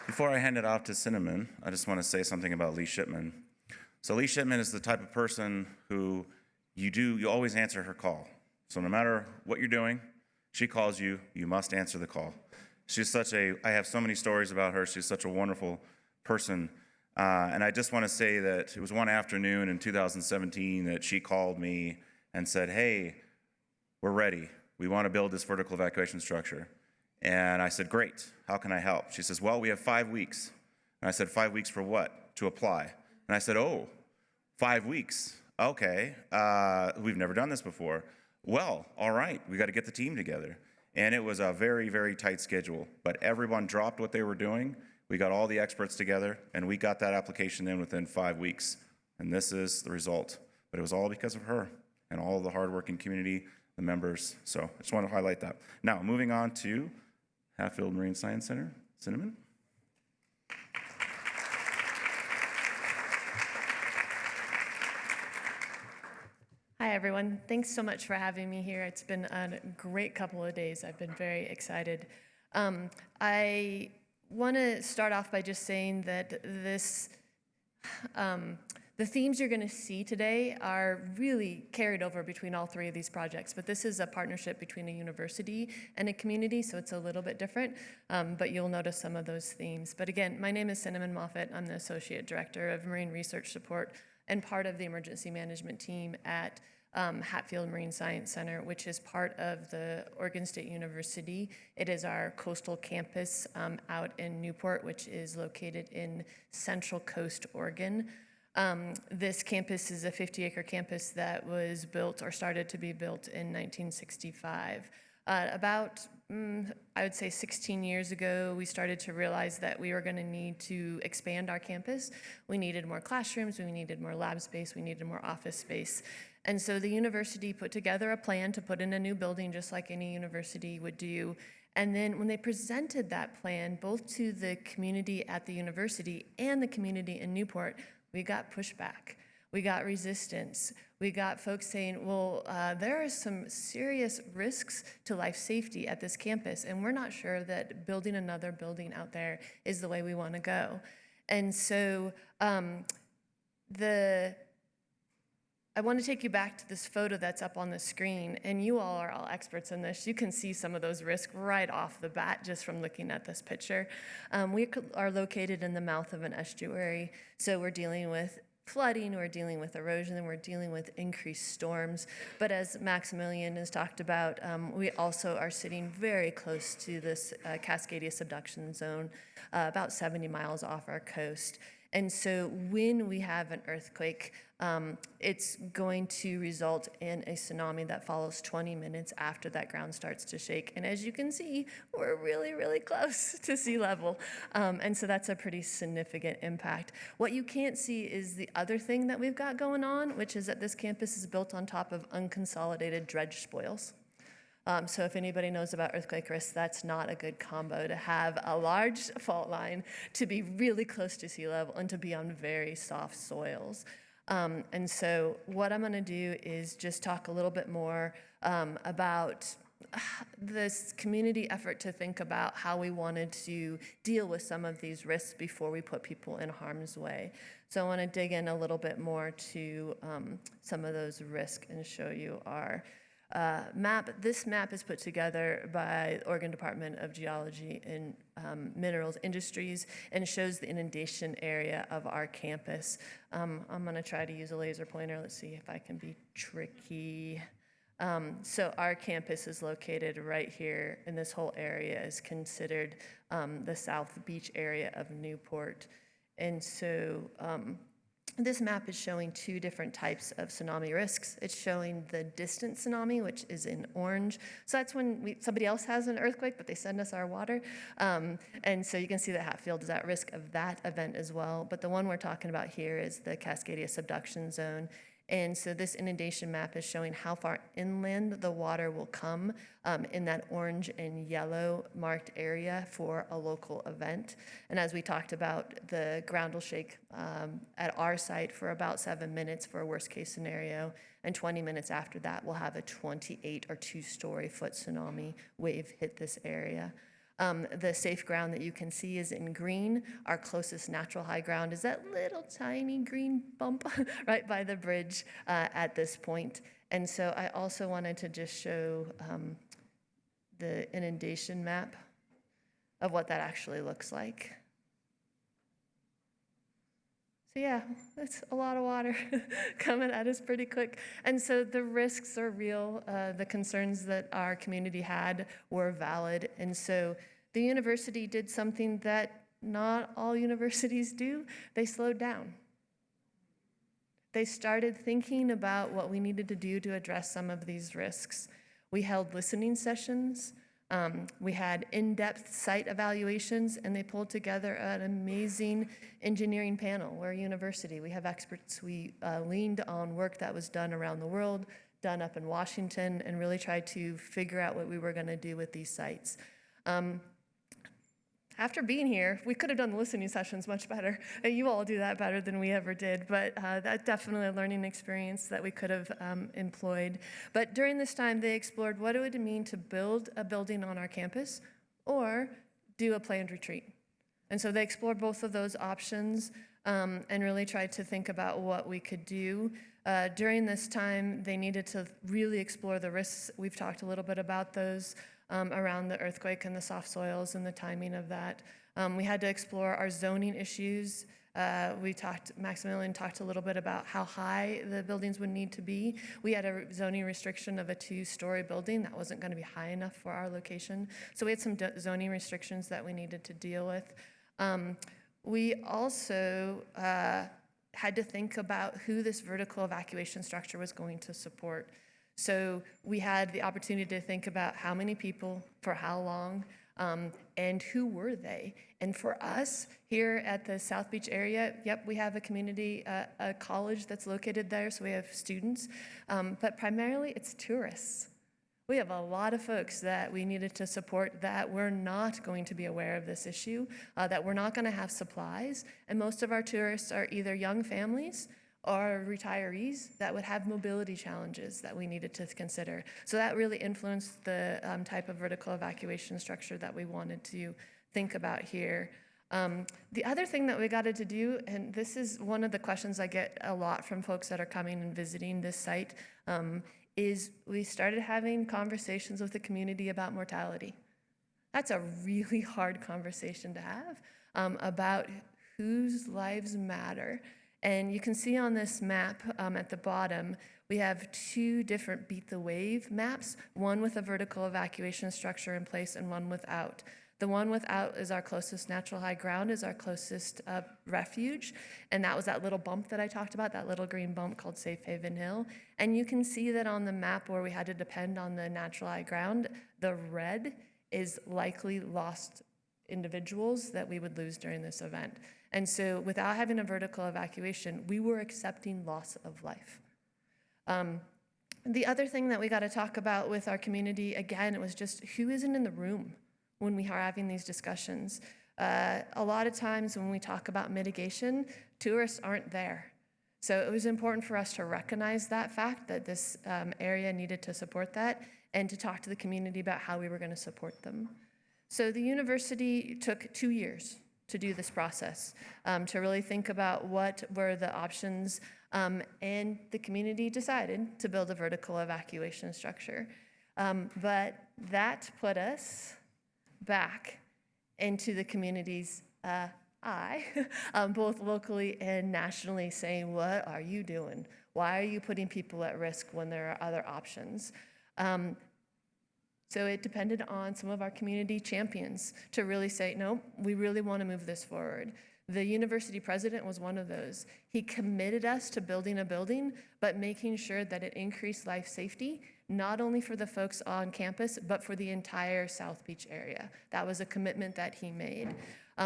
Before I hand it off to Cinnamon, I just want to say something about Lee Shipman. So Lee Shipman is the type of person who you always answer her call. So no matter what you're doing, she calls you, you must answer the call. I have so many stories about her. She's such a wonderful person. And I just want to say that it was one afternoon in 2017 that she called me and said, hey, we're ready. We want to build this vertical evacuation structure. And I said, great, how can I help? She says, well, we have 5 weeks. And I said, 5 weeks for what? To apply. And I said, oh, 5 weeks. Okay, we've never done this before. Well, all right, we got to get the team together. And it was a very, very tight schedule, but everyone dropped what they were doing. We got all the experts together, and we got that application in within 5 weeks. And this is the result. But it was all because of her and all of the hardworking community, the members. So I just want to highlight that. Now, moving on to Hatfield Marine Science Center. Cinnamon. Hi, everyone. Thanks so much for having me here. It's been a great couple of days. I've been very excited. I want to start off by just saying that the themes you're going to see today are really carried over between all three of these projects, but this is a partnership between a university and a community, so it's a little bit different, but you'll notice some of those themes. But again, my name is Cinnamon Moffett. I'm the Associate Director of Marine Research Support and part of the emergency management team at Hatfield Marine Science Center, which is part of the Oregon State University. It is our coastal campus out in Newport, which is located in Central Coast, Oregon. This campus is a 50-acre campus that was built or started to be built in 1965. About, I would say 16 years ago, we started to realize that we were going to need to expand our campus. We needed more classrooms, we needed more lab space, we needed more office space. And so the university put together a plan to put in a new building just like any university would do. And then when they presented that plan, both to the community at the university and the community in Newport, we got pushback. We got resistance. We got folks saying, well, there are some serious risks to life safety at this campus, and we're not sure that building another building out there is the way we want to go. And so I want to take you back to this photo that's up on the screen, and you all are all experts in this. You can see some of those risks right off the bat just from looking at this picture. We are located in the mouth of an estuary, so we're dealing with flooding, we're dealing with erosion, and we're dealing with increased storms. But as Maximilian has talked about, we also are sitting very close to this Cascadia subduction zone, about 70 miles off our coast. And so when we have an earthquake, it's going to result in a tsunami that follows 20 minutes after that ground starts to shake. And as you can see, we're really, really close to sea level. And so that's a pretty significant impact. What you can't see is the other thing that we've got going on, which is that this campus is built on top of unconsolidated dredge spoils. So if anybody knows about earthquake risk, that's not a good combo to have a large fault line, to be really close to sea level, and to be on very soft soils. And so what I'm going to do is just talk a little bit more about this community effort to think about how we wanted to deal with some of these risks before we put people in harm's way. So I want to dig in a little bit more to some of those risks and show you our map. This map is put together by the Oregon Department of Geology and Minerals Industries and shows the inundation area of our campus. I'm going to try to use a laser pointer. Let's see if I can be tricky. So our campus is located right here, and this whole area is considered the South Beach area of Newport. And so this map is showing two different types of tsunami risks. It's showing the distant tsunami, which is in orange. So that's when somebody else has an earthquake, but they send us our water. And so you can see that Hatfield is at risk of that event as well. But the one we're talking about here is the Cascadia subduction zone. And so this inundation map is showing how far inland the water will come in that orange and yellow marked area for a local event. And as we talked about, the ground will shake at our site for about 7 minutes for a worst case scenario. And 20 minutes after that, we'll have a 28 or 2-story foot tsunami wave hit this area. The safe ground that you can see is in green. Our closest natural high ground is that little tiny green bump right by the bridge at this point. And so I also wanted to just show the inundation map of what that actually looks like. So yeah, that's a lot of water coming at us pretty quick. And so the risks are real. The concerns that our community had were valid. And so the university did something that not all universities do. They slowed down. They started thinking about what we needed to do to address some of these risks. We held listening sessions. We had in-depth site evaluations, and they pulled together an amazing engineering panel. We're a university. We have experts. We leaned on work that was done around the world, done up in Washington, and really tried to figure out what we were going to do with these sites. After being here, we could have done the listening sessions much better. You all do that better than we ever did, but that's definitely a learning experience that we could have employed. But during this time, they explored what it would mean to build a building on our campus or do a planned retreat. And so they explored both of those options and really tried to think about what we could do. During this time, they needed to really explore the risks. We've talked a little bit about those. Around the earthquake and the soft soils and the timing of that. We had to explore our zoning issues. Maximilian talked a little bit about how high the buildings would need to be. We had a zoning restriction of a 2-story building that wasn't going to be high enough for our location. So we had some zoning restrictions that we needed to deal with. We also had to think about who this vertical evacuation structure was going to support. So we had the opportunity to think about how many people, for how long, and who were they. And for us here at the South Beach area, yep, we have a community, a college that's located there, so we have students, but primarily it's tourists. We have a lot of folks that we needed to support that were not going to be aware of this issue, that we're not going to have supplies, and most of our tourists are either young families or retirees that would have mobility challenges that we needed to consider. So that really influenced the type of vertical evacuation structure that we wanted to think about here. The other thing that we got to do, and this is one of the questions I get a lot from folks that are coming and visiting this site, is we started having conversations with the community about mortality. That's a really hard conversation to have about whose lives matter. And you can see on this map at the bottom, we have 2 different beat the wave maps, one with a vertical evacuation structure in place and one without. The one without is our closest natural high ground, is our closest refuge. And that was that little bump that I talked about, that little green bump called Safe Haven Hill. And you can see that on the map where we had to depend on the natural high ground, the red is likely lost individuals that we would lose during this event. And so without having a vertical evacuation, we were accepting loss of life. The other thing that we got to talk about with our community, again, it was just who isn't in the room when we are having these discussions. A lot of times when we talk about mitigation, tourists aren't there. So it was important for us to recognize that fact, that this area needed to support that, and to talk to the community about how we were going to support them. So the university took 2 years to do this process, to really think about what were the options And the community decided to build a vertical evacuation structure. But that put us back into the community's eye, both locally and nationally, saying, what are you doing? Why are you putting people at risk when there are other options? So it depended on some of our community champions to really say, no, we really want to move this forward. The university president was one of those. He committed us to building a building, but making sure that it increased life safety, not only for the folks on campus, but for the entire South Beach area. That was a commitment that he made.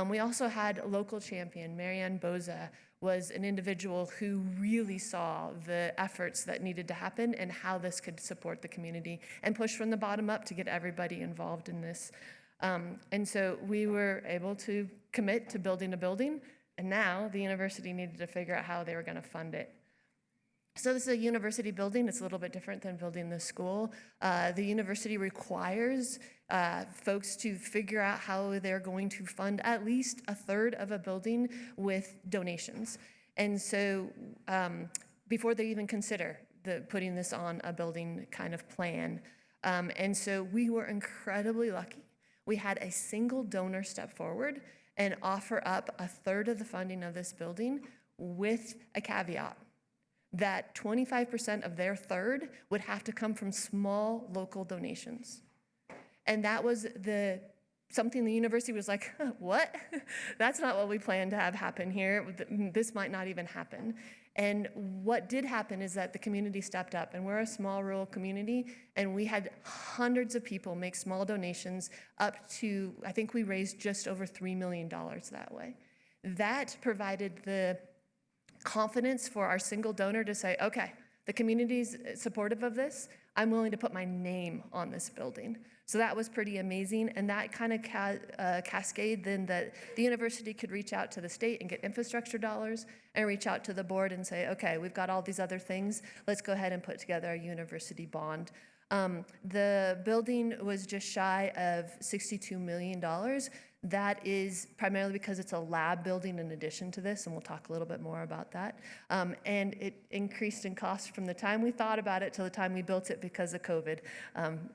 We also had a local champion, Marianne Boza, was an individual who really saw the efforts that needed to happen and how this could support the community and push from the bottom up to get everybody involved in this. And so we were able to commit to building a building, and now the university needed to figure out how they were going to fund it. So this is a university building. It's a little bit different than building the school. The university requires folks to figure out how they're going to fund at least a third of a building with donations. And so before they even consider putting this on a building kind of plan. And so we were incredibly lucky. We had a single donor step forward and offer up a third of the funding of this building with a caveat that 25% of their third would have to come from small local donations. And that was something the university was like, what? That's not what we planned to have happen here. This might not even happen. And what did happen is that the community stepped up, and we're a small rural community, and we had hundreds of people make small donations up to, I think we raised just over $3 million that way. That provided the confidence for our single donor to say, okay, the community's supportive of this, I'm willing to put my name on this building. So that was pretty amazing, and that kind of cascade then that the university could reach out to the state and get infrastructure dollars and reach out to the board and say, okay, we've got all these other things, let's go ahead and put together a university bond. The building was just shy of $62 million. That is primarily because it's a lab building in addition to this, and we'll talk a little bit more about that. And it increased in cost from the time we thought about it to the time we built it because of COVID.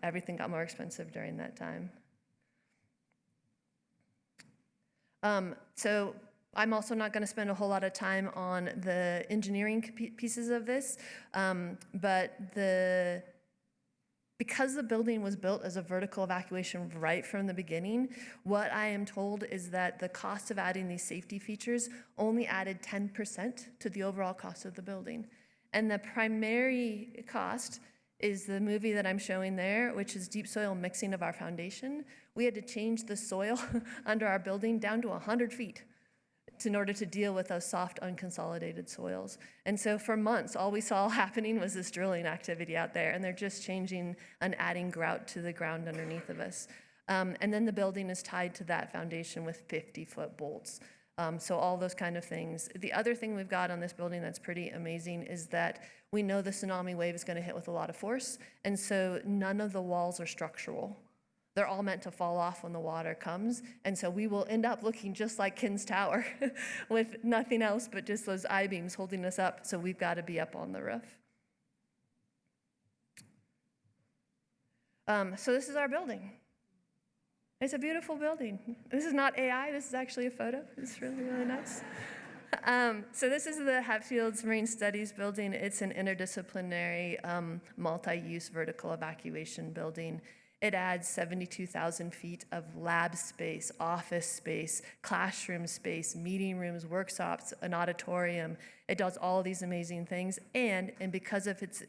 Everything got more expensive during that time. So I'm also not going to spend a whole lot of time on the engineering pieces of this, but because the building was built as a vertical evacuation right from the beginning, what I am told is that the cost of adding these safety features only added 10% to the overall cost of the building. And the primary cost is the movie that I'm showing there, which is deep soil mixing of our foundation. We had to change the soil under our building down to 100 feet in order to deal with those soft, unconsolidated soils. And so for months, all we saw happening was this drilling activity out there, and they're just changing and adding grout to the ground underneath of us. And then the building is tied to that foundation with 50-foot bolts. So all those kind of things. The other thing we've got on this building that's pretty amazing is that we know the tsunami wave is going to hit with a lot of force, and so none of the walls are structural. They're all meant to fall off when the water comes, and so we will end up looking just like Kin's Tower with nothing else but just those I-beams holding us up, so we've got to be up on the roof. So this is our building. It's a beautiful building. This is not AI, this is actually a photo. It's really, really nice. So this is the Hatfields Marine Studies building. It's an interdisciplinary, multi-use vertical evacuation building. It adds 72,000 feet of lab space, office space, classroom space, meeting rooms, workshops, an auditorium. It does all these amazing things. And because of its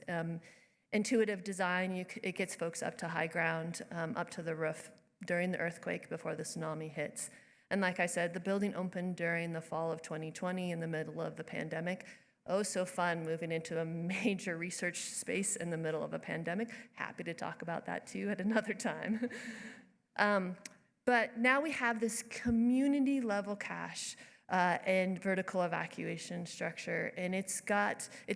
intuitive design, it gets folks up to high ground, up to the roof during the earthquake before the tsunami hits. And like I said, the building opened during the fall of 2020 in the middle of the pandemic. Oh, so fun moving into a major research space in the middle of a pandemic. Happy to talk about that too at another time. But now we have this community level cache and vertical evacuation structure. And it's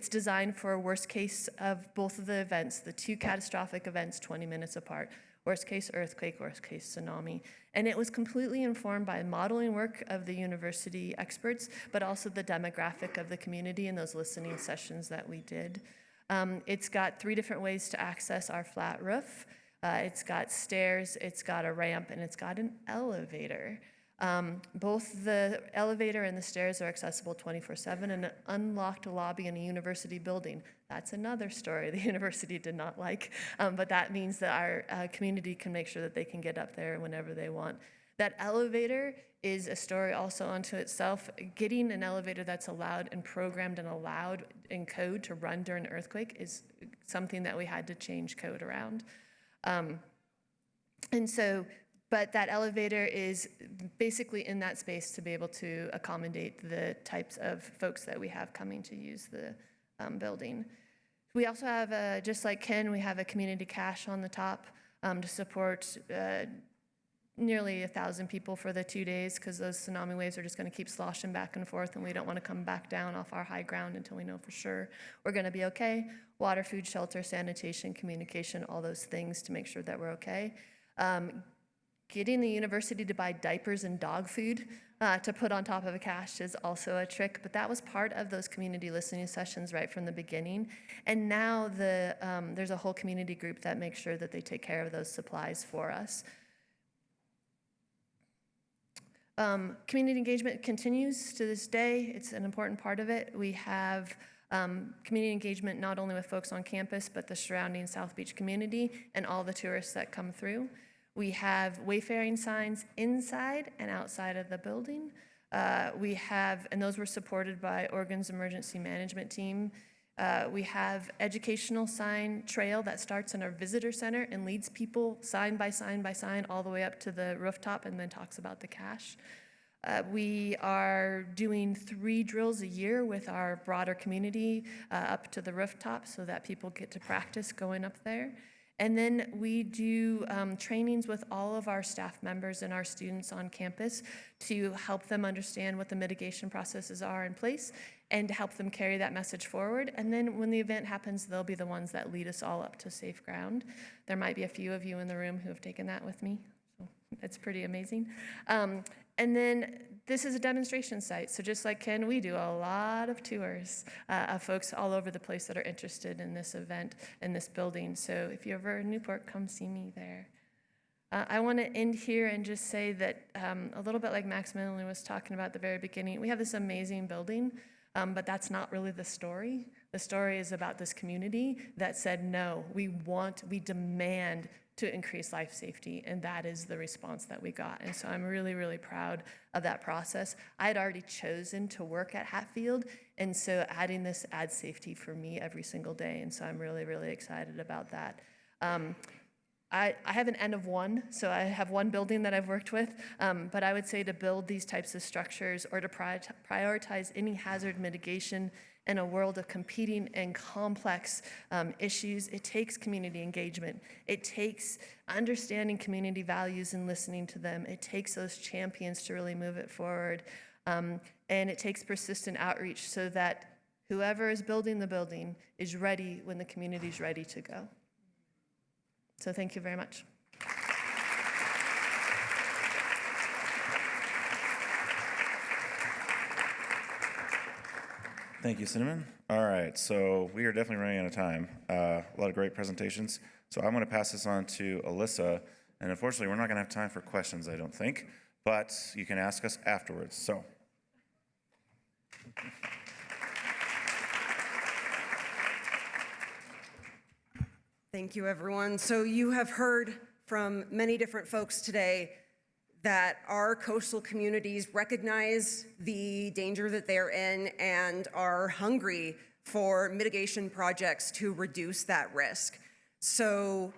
designed for a worst case of both of the events, the two catastrophic events 20 minutes apart. Worst case earthquake, worst case tsunami. And it was completely informed by modeling work of the university experts, but also the demographic of the community in those listening sessions that we did. It's got 3 different ways to access our flat roof. It's got stairs, it's got a ramp, and it's got an elevator. Both the elevator and the stairs are accessible 24/7 in an unlocked lobby in a university building. That's another story the university did not like, but that means that our community can make sure that they can get up there whenever they want. That elevator is a story also unto itself. Getting an elevator that's allowed and programmed and allowed in code to run during an earthquake is something that we had to change code around. But that elevator is basically in that space to be able to accommodate the types of folks that we have coming to use the building. We also have, just like Ken, we have a community cache on the top to support nearly 1,000 people for the 2 days, because those tsunami waves are just going to keep sloshing back and forth, and we don't want to come back down off our high ground until we know for sure we're going to be okay. Water, food, shelter, sanitation, communication, all those things to make sure that we're okay. Getting the university to buy diapers and dog food to put on top of a cache is also a trick, but that was part of those community listening sessions right from the beginning. And now there's a whole community group that makes sure that they take care of those supplies for us. Community engagement continues to this day. It's an important part of it. We have community engagement not only with folks on campus, but the surrounding South Beach community and all the tourists that come through. We have wayfaring signs inside and outside of the building. And those were supported by Oregon's emergency management team. We have educational sign trail that starts in our visitor center and leads people sign by sign by sign all the way up to the rooftop and then talks about the cache. We are doing 3 drills a year with our broader community up to the rooftop so that people get to practice going up there. And then we do trainings with all of our staff members and our students on campus to help them understand what the mitigation processes are in place and to help them carry that message forward. And then when the event happens, they'll be the ones that lead us all up to safe ground. There might be a few of you in the room who have taken that with me. So it's pretty amazing. And then this is a demonstration site. So just like Ken, we do a lot of tours of folks all over the place that are interested in this event, in this building. So if you're ever in Newport, come see me there. I want to end here and just say that a little bit like Maximilian was talking about at the very beginning, we have this amazing building, but that's not really the story. The story is about this community that said, no, we demand to increase life safety, and that is the response that we got. And so I'm really, really proud of that process. I had already chosen to work at Hatfield, and so adding this adds safety for me every single day, and so I'm really, really excited about that. I have an N of 1, so I have one building that I've worked with, but I would say to build these types of structures or to prioritize any hazard mitigation in a world of competing and complex issues, it takes community engagement. It takes understanding community values and listening to them. It takes those champions to really move it forward. And it takes persistent outreach so that whoever is building the building is ready when the community is ready to go. So thank you very much. Thank you, Cinnamon. All right, so we are definitely running out of time. A lot of great presentations. So I'm going to pass this on to Alyssa, and unfortunately, we're not going to have time for questions, I don't think, but you can ask us afterwards. So. Thank you, everyone. So you have heard from many different folks today that our coastal communities recognize the danger that they're in and are hungry for mitigation projects to reduce that risk. So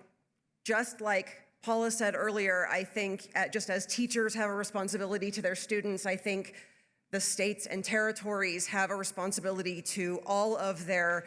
just like Paula said earlier, I think just as teachers have a responsibility to their students, I think the states and territories have a responsibility to all of their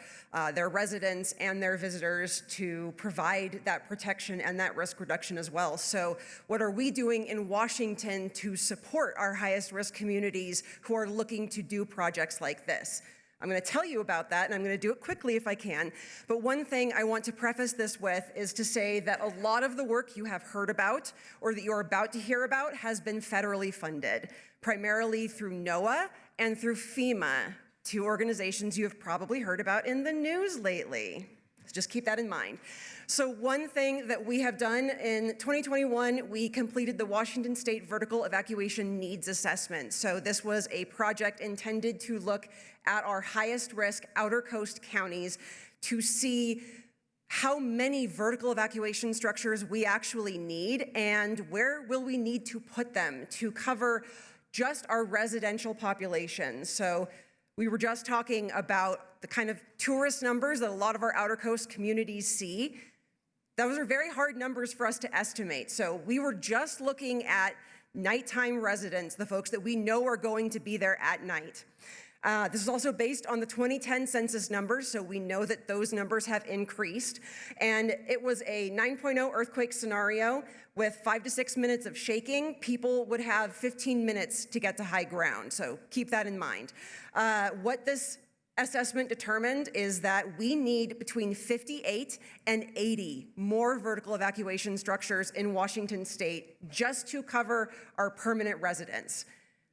residents and their visitors to provide that protection and that risk reduction as well. So what are we doing in Washington to support our highest risk communities who are looking to do projects like this? I'm going to tell you about that, and I'm going to do it quickly if I can. But one thing I want to preface this with is to say that a lot of the work you have heard about or that you're about to hear about has been federally funded, primarily through NOAA and through FEMA, two organizations you have probably heard about in the news lately. So just keep that in mind. So one thing that we have done in 2021, we completed the Washington State Vertical Evacuation Needs Assessment. So this was a project intended to look at our highest risk outer coast counties to see how many vertical evacuation structures we actually need and where will we need to put them to cover just our residential population. So we were just talking about the kind of tourist numbers that a lot of our outer coast communities see. Those are very hard numbers for us to estimate. So we were just looking at nighttime residents, the folks that we know are going to be there at night. This is also based on the 2010 census numbers, so we know that those numbers have increased. And it was a 9.0 earthquake scenario with 5 to 6 minutes of shaking. People would have 15 minutes to get to high ground, so keep that in mind. What this assessment determined is that we need between 58 and 80 more vertical evacuation structures in Washington state just to cover our permanent residents.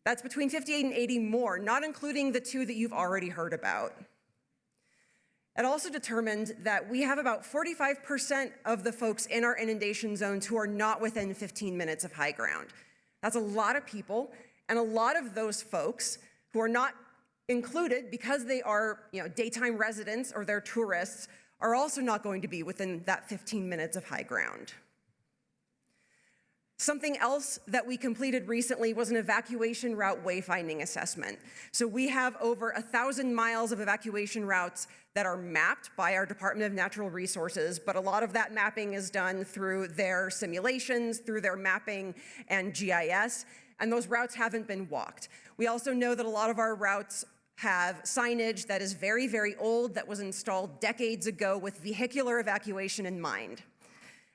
That's between 58 and 80 more, not including the two that you've already heard about. It also determined that we have about 45% of the folks in our inundation zones who are not within 15 minutes of high ground. That's a lot of people, and a lot of those folks who are not included because they are, daytime residents or they're tourists are also not going to be within that 15 minutes of high ground. Something else that we completed recently was an evacuation route wayfinding assessment. So we have over 1,000 miles of evacuation routes that are mapped by our Department of Natural Resources, but a lot of that mapping is done through their simulations, through their mapping and GIS, and those routes haven't been walked. We also know that a lot of our routes have signage that is very, very old, that was installed decades ago with vehicular evacuation in mind.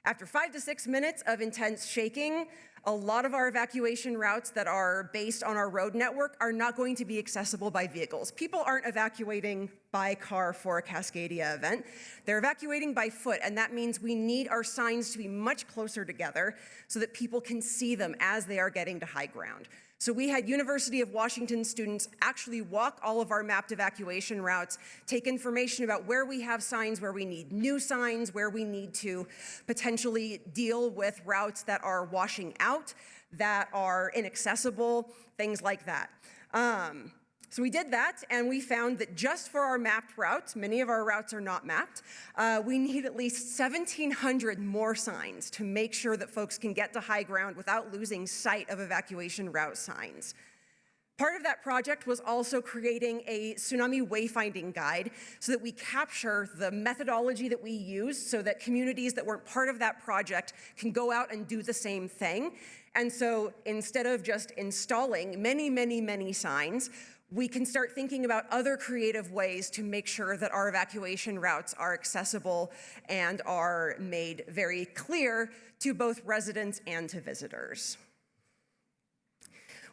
After 5 to 6 minutes of intense shaking, a lot of our evacuation routes that are based on our road network are not going to be accessible by vehicles. People aren't evacuating by car for a Cascadia event. They're evacuating by foot, and that means we need our signs to be much closer together so that people can see them as they are getting to high ground. So we had University of Washington students actually walk all of our mapped evacuation routes, take information about where we have signs, where we need new signs, where we need to potentially deal with routes that are washing out, that are inaccessible, things like that. So we did that, and we found that just for our mapped routes, many of our routes are not mapped, we need at least 1,700 more signs to make sure that folks can get to high ground without losing sight of evacuation route signs. Part of that project was also creating a tsunami wayfinding guide so that we capture the methodology that we use so that communities that weren't part of that project can go out and do the same thing. And so instead of just installing many, many, many signs, we can start thinking about other creative ways to make sure that our evacuation routes are accessible and are made very clear to both residents and to visitors.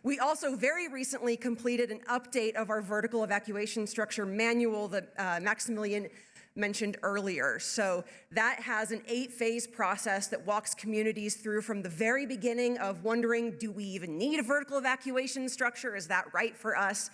We also very recently completed an update of our vertical evacuation structure manual that Maximilian mentioned earlier. So that has an 8-phase process that walks communities through from the very beginning of wondering, do we even need a vertical evacuation structure? Is that right for us?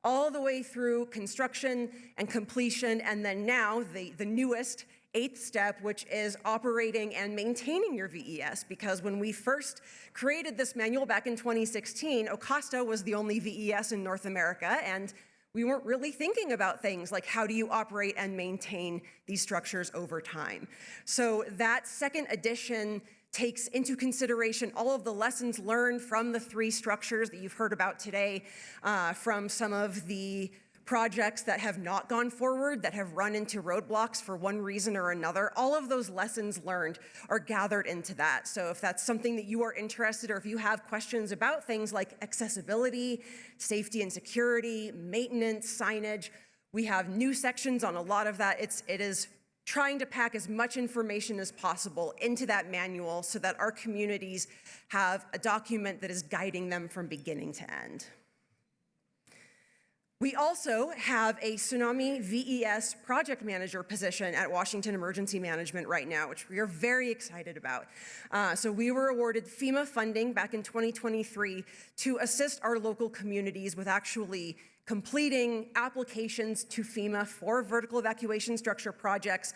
All the way through construction and completion, and then now the newest 8th step, which is operating and maintaining your VES, because when we first created this manual back in 2016, Ocosta was the only VES in North America, and we weren't really thinking about things like how do you operate and maintain these structures over time. So that second edition takes into consideration all of the lessons learned from the 3 structures that you've heard about today, from some of the projects that have not gone forward, that have run into roadblocks for one reason or another. All of those lessons learned are gathered into that. So if that's something that you are interested, or if you have questions about things like accessibility, safety and security, maintenance, signage, we have new sections on a lot of that. It is trying to pack as much information as possible into that manual so that our communities have a document that is guiding them from beginning to end. We also have a Tsunami VES project manager position at Washington Emergency Management right now, which we are very excited about. So we were awarded FEMA funding back in 2023 to assist our local communities with actually completing applications to FEMA for vertical evacuation structure projects,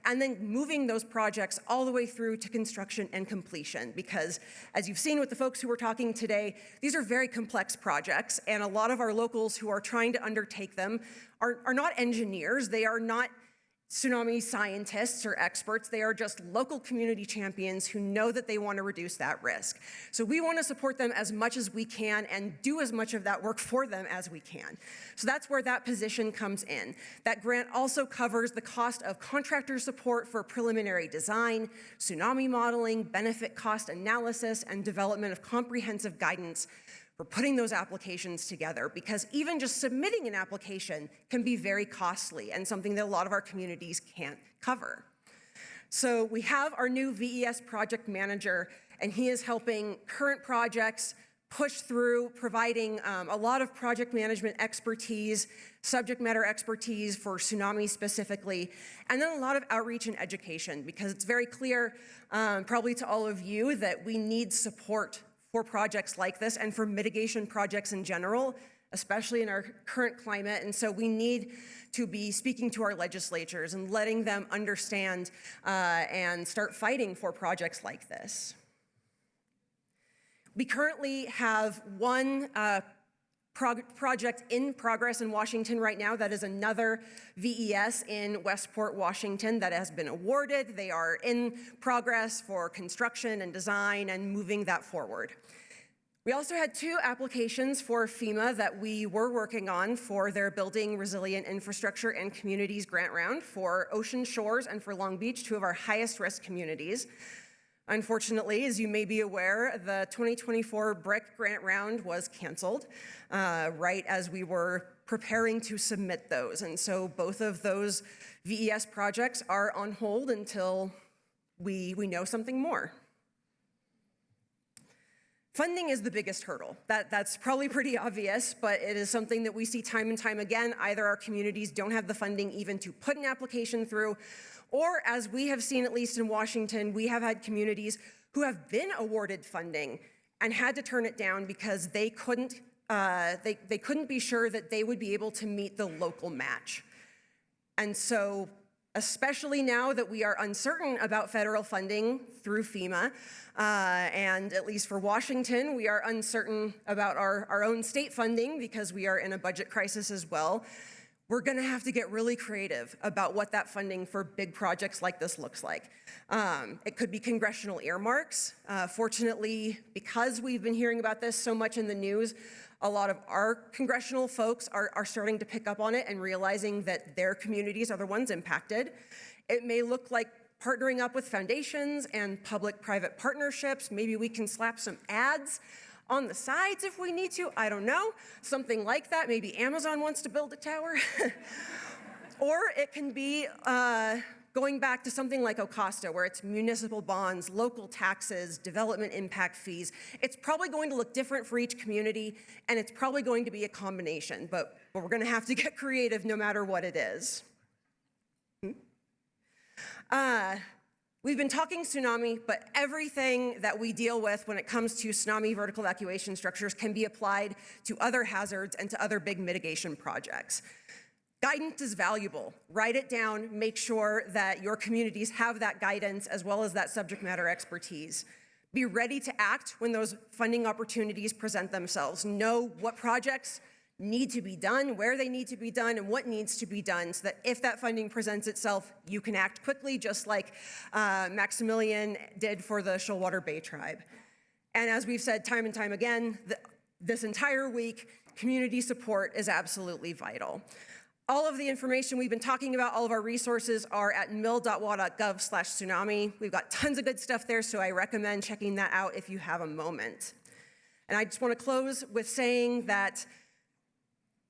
and then moving those projects all the way through to construction and completion. Because as you've seen with the folks who were talking today, these are very complex projects, and a lot of our locals who are trying to undertake them are not engineers. They are not tsunami scientists or experts. They are just local community champions who know that they want to reduce that risk. So we want to support them as much as we can and do as much of that work for them as we can. So that's where that position comes in. That grant also covers the cost of contractor support for preliminary design, tsunami modeling, benefit cost analysis, and development of comprehensive guidance for putting those applications together, because even just submitting an application can be very costly and something that a lot of our communities can't cover. So we have our new VES project manager, and he is helping current projects push through, providing a lot of project management expertise, subject matter expertise for tsunami specifically, and then a lot of outreach and education, because it's very clear, probably to all of you, that we need support for projects like this and for mitigation projects in general, especially in our current climate. And so we need to be speaking to our legislatures and letting them understand and start fighting for projects like this. We currently have one project in progress in Washington right now. That is another VES in Westport, Washington, that has been awarded. They are in progress for construction and design and moving that forward. We also had 2 applications for FEMA that we were working on for their Building Resilient Infrastructure and Communities grant round for Ocean Shores and for Long Beach, 2 of our highest risk communities. Unfortunately, as you may be aware, the 2024 BRIC grant round was canceled right as we were preparing to submit those. And so both of those VES projects are on hold until we know something more. Funding is the biggest hurdle. That's probably pretty obvious, but it is something that we see time and time again. Either our communities don't have the funding even to put an application through, or as we have seen, at least in Washington, we have had communities who have been awarded funding and had to turn it down because they couldn't be sure that they would be able to meet the local match. And so, especially now that we are uncertain about federal funding through FEMA, and at least for Washington, we are uncertain about our own state funding because we are in a budget crisis as well. We're going to have to get really creative about what that funding for big projects like this looks like. It could be congressional earmarks. Fortunately, because we've been hearing about this so much in the news, a lot of our congressional folks are starting to pick up on it and realizing that their communities are the ones impacted. It may look like partnering up with foundations and public-private partnerships. Maybe we can slap some ads on the sides if we need to, I don't know, something like that. Maybe Amazon wants to build a tower. Or it can be going back to something like Ocosta, where it's municipal bonds, local taxes, development impact fees. It's probably going to look different for each community, and it's probably going to be a combination, but we're gonna have to get creative no matter what it is. We've been talking tsunami, but everything that we deal with when it comes to tsunami vertical evacuation structures can be applied to other hazards and to other big mitigation projects. Guidance is valuable. Write it down, make sure that your communities have that guidance as well as that subject matter expertise. Be ready to act when those funding opportunities present themselves. Know what projects need to be done, where they need to be done, and what needs to be done so that if that funding presents itself, you can act quickly, just like Maximilian did for the Shoalwater Bay Tribe. And as we've said time and time again, this entire week, community support is absolutely vital. All of the information we've been talking about, all of our resources are at mil.wa.gov/tsunami. We've got tons of good stuff there, so I recommend checking that out if you have a moment. And I just want to close with saying that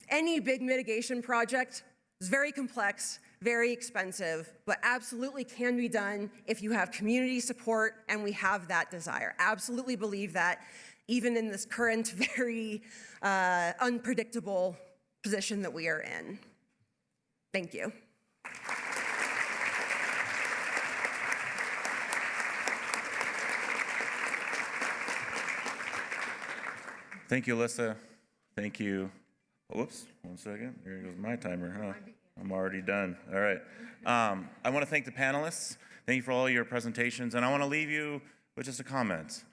any big mitigation project is very complex, very expensive, but absolutely can be done if you have community support and we have that desire. Absolutely believe that, even in this current very unpredictable position that we are in. Thank you. Thank you, Alyssa. Thank you. Oh, whoops, 1 second. Here goes my timer, huh? I'm already done. All right. I want to thank the panelists. Thank you for all your presentations. And I want to leave you with just a comment,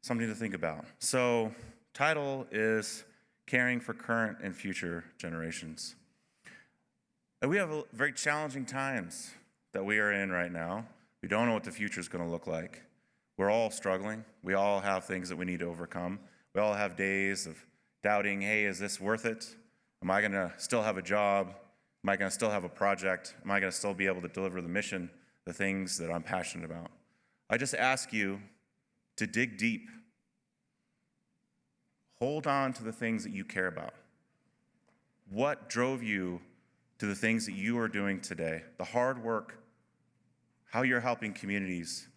something to think about. So, title is Caring for Current and Future Generations. And we have very challenging times that we are in right now. We don't know what the future is going to look like. We're all struggling. We all have things that we need to overcome. We all have days of doubting, hey, is this worth it? Am I going to still have a job? Am I going to still have a project? Am I going to still be able to deliver the mission, the things that I'm passionate about? I just ask you to dig deep. Hold on to the things that you care about. What drove you to the things that you are doing today? The hard work, how you're helping communities,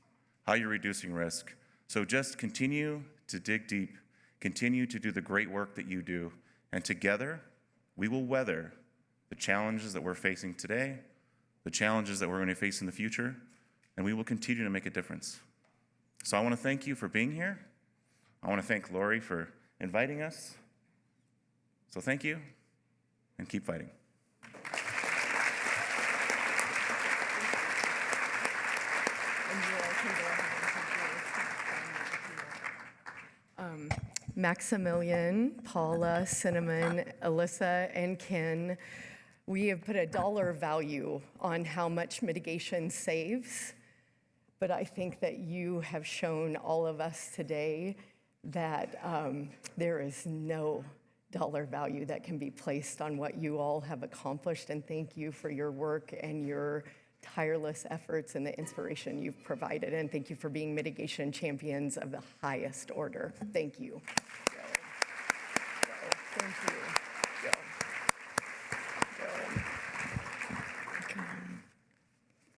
how you're reducing risk. So just continue to dig deep. Continue to do the great work that you do. And together, we will weather the challenges that we're facing today, the challenges that we're going to face in the future, and we will continue to make a difference. So I want to thank you for being here. I want to thank Lori for inviting us. So thank you, and keep fighting. Maximilian, Paula, Cinnamon, Alyssa, and Ken, we have put a dollar value on how much mitigation saves, but I think that you have shown all of us today that there is no dollar value that can be placed on what you all have accomplished, and thank you for your work and your tireless efforts and the inspiration you've provided, and thank you for being mitigation champions of the highest order. Thank you. Thank you.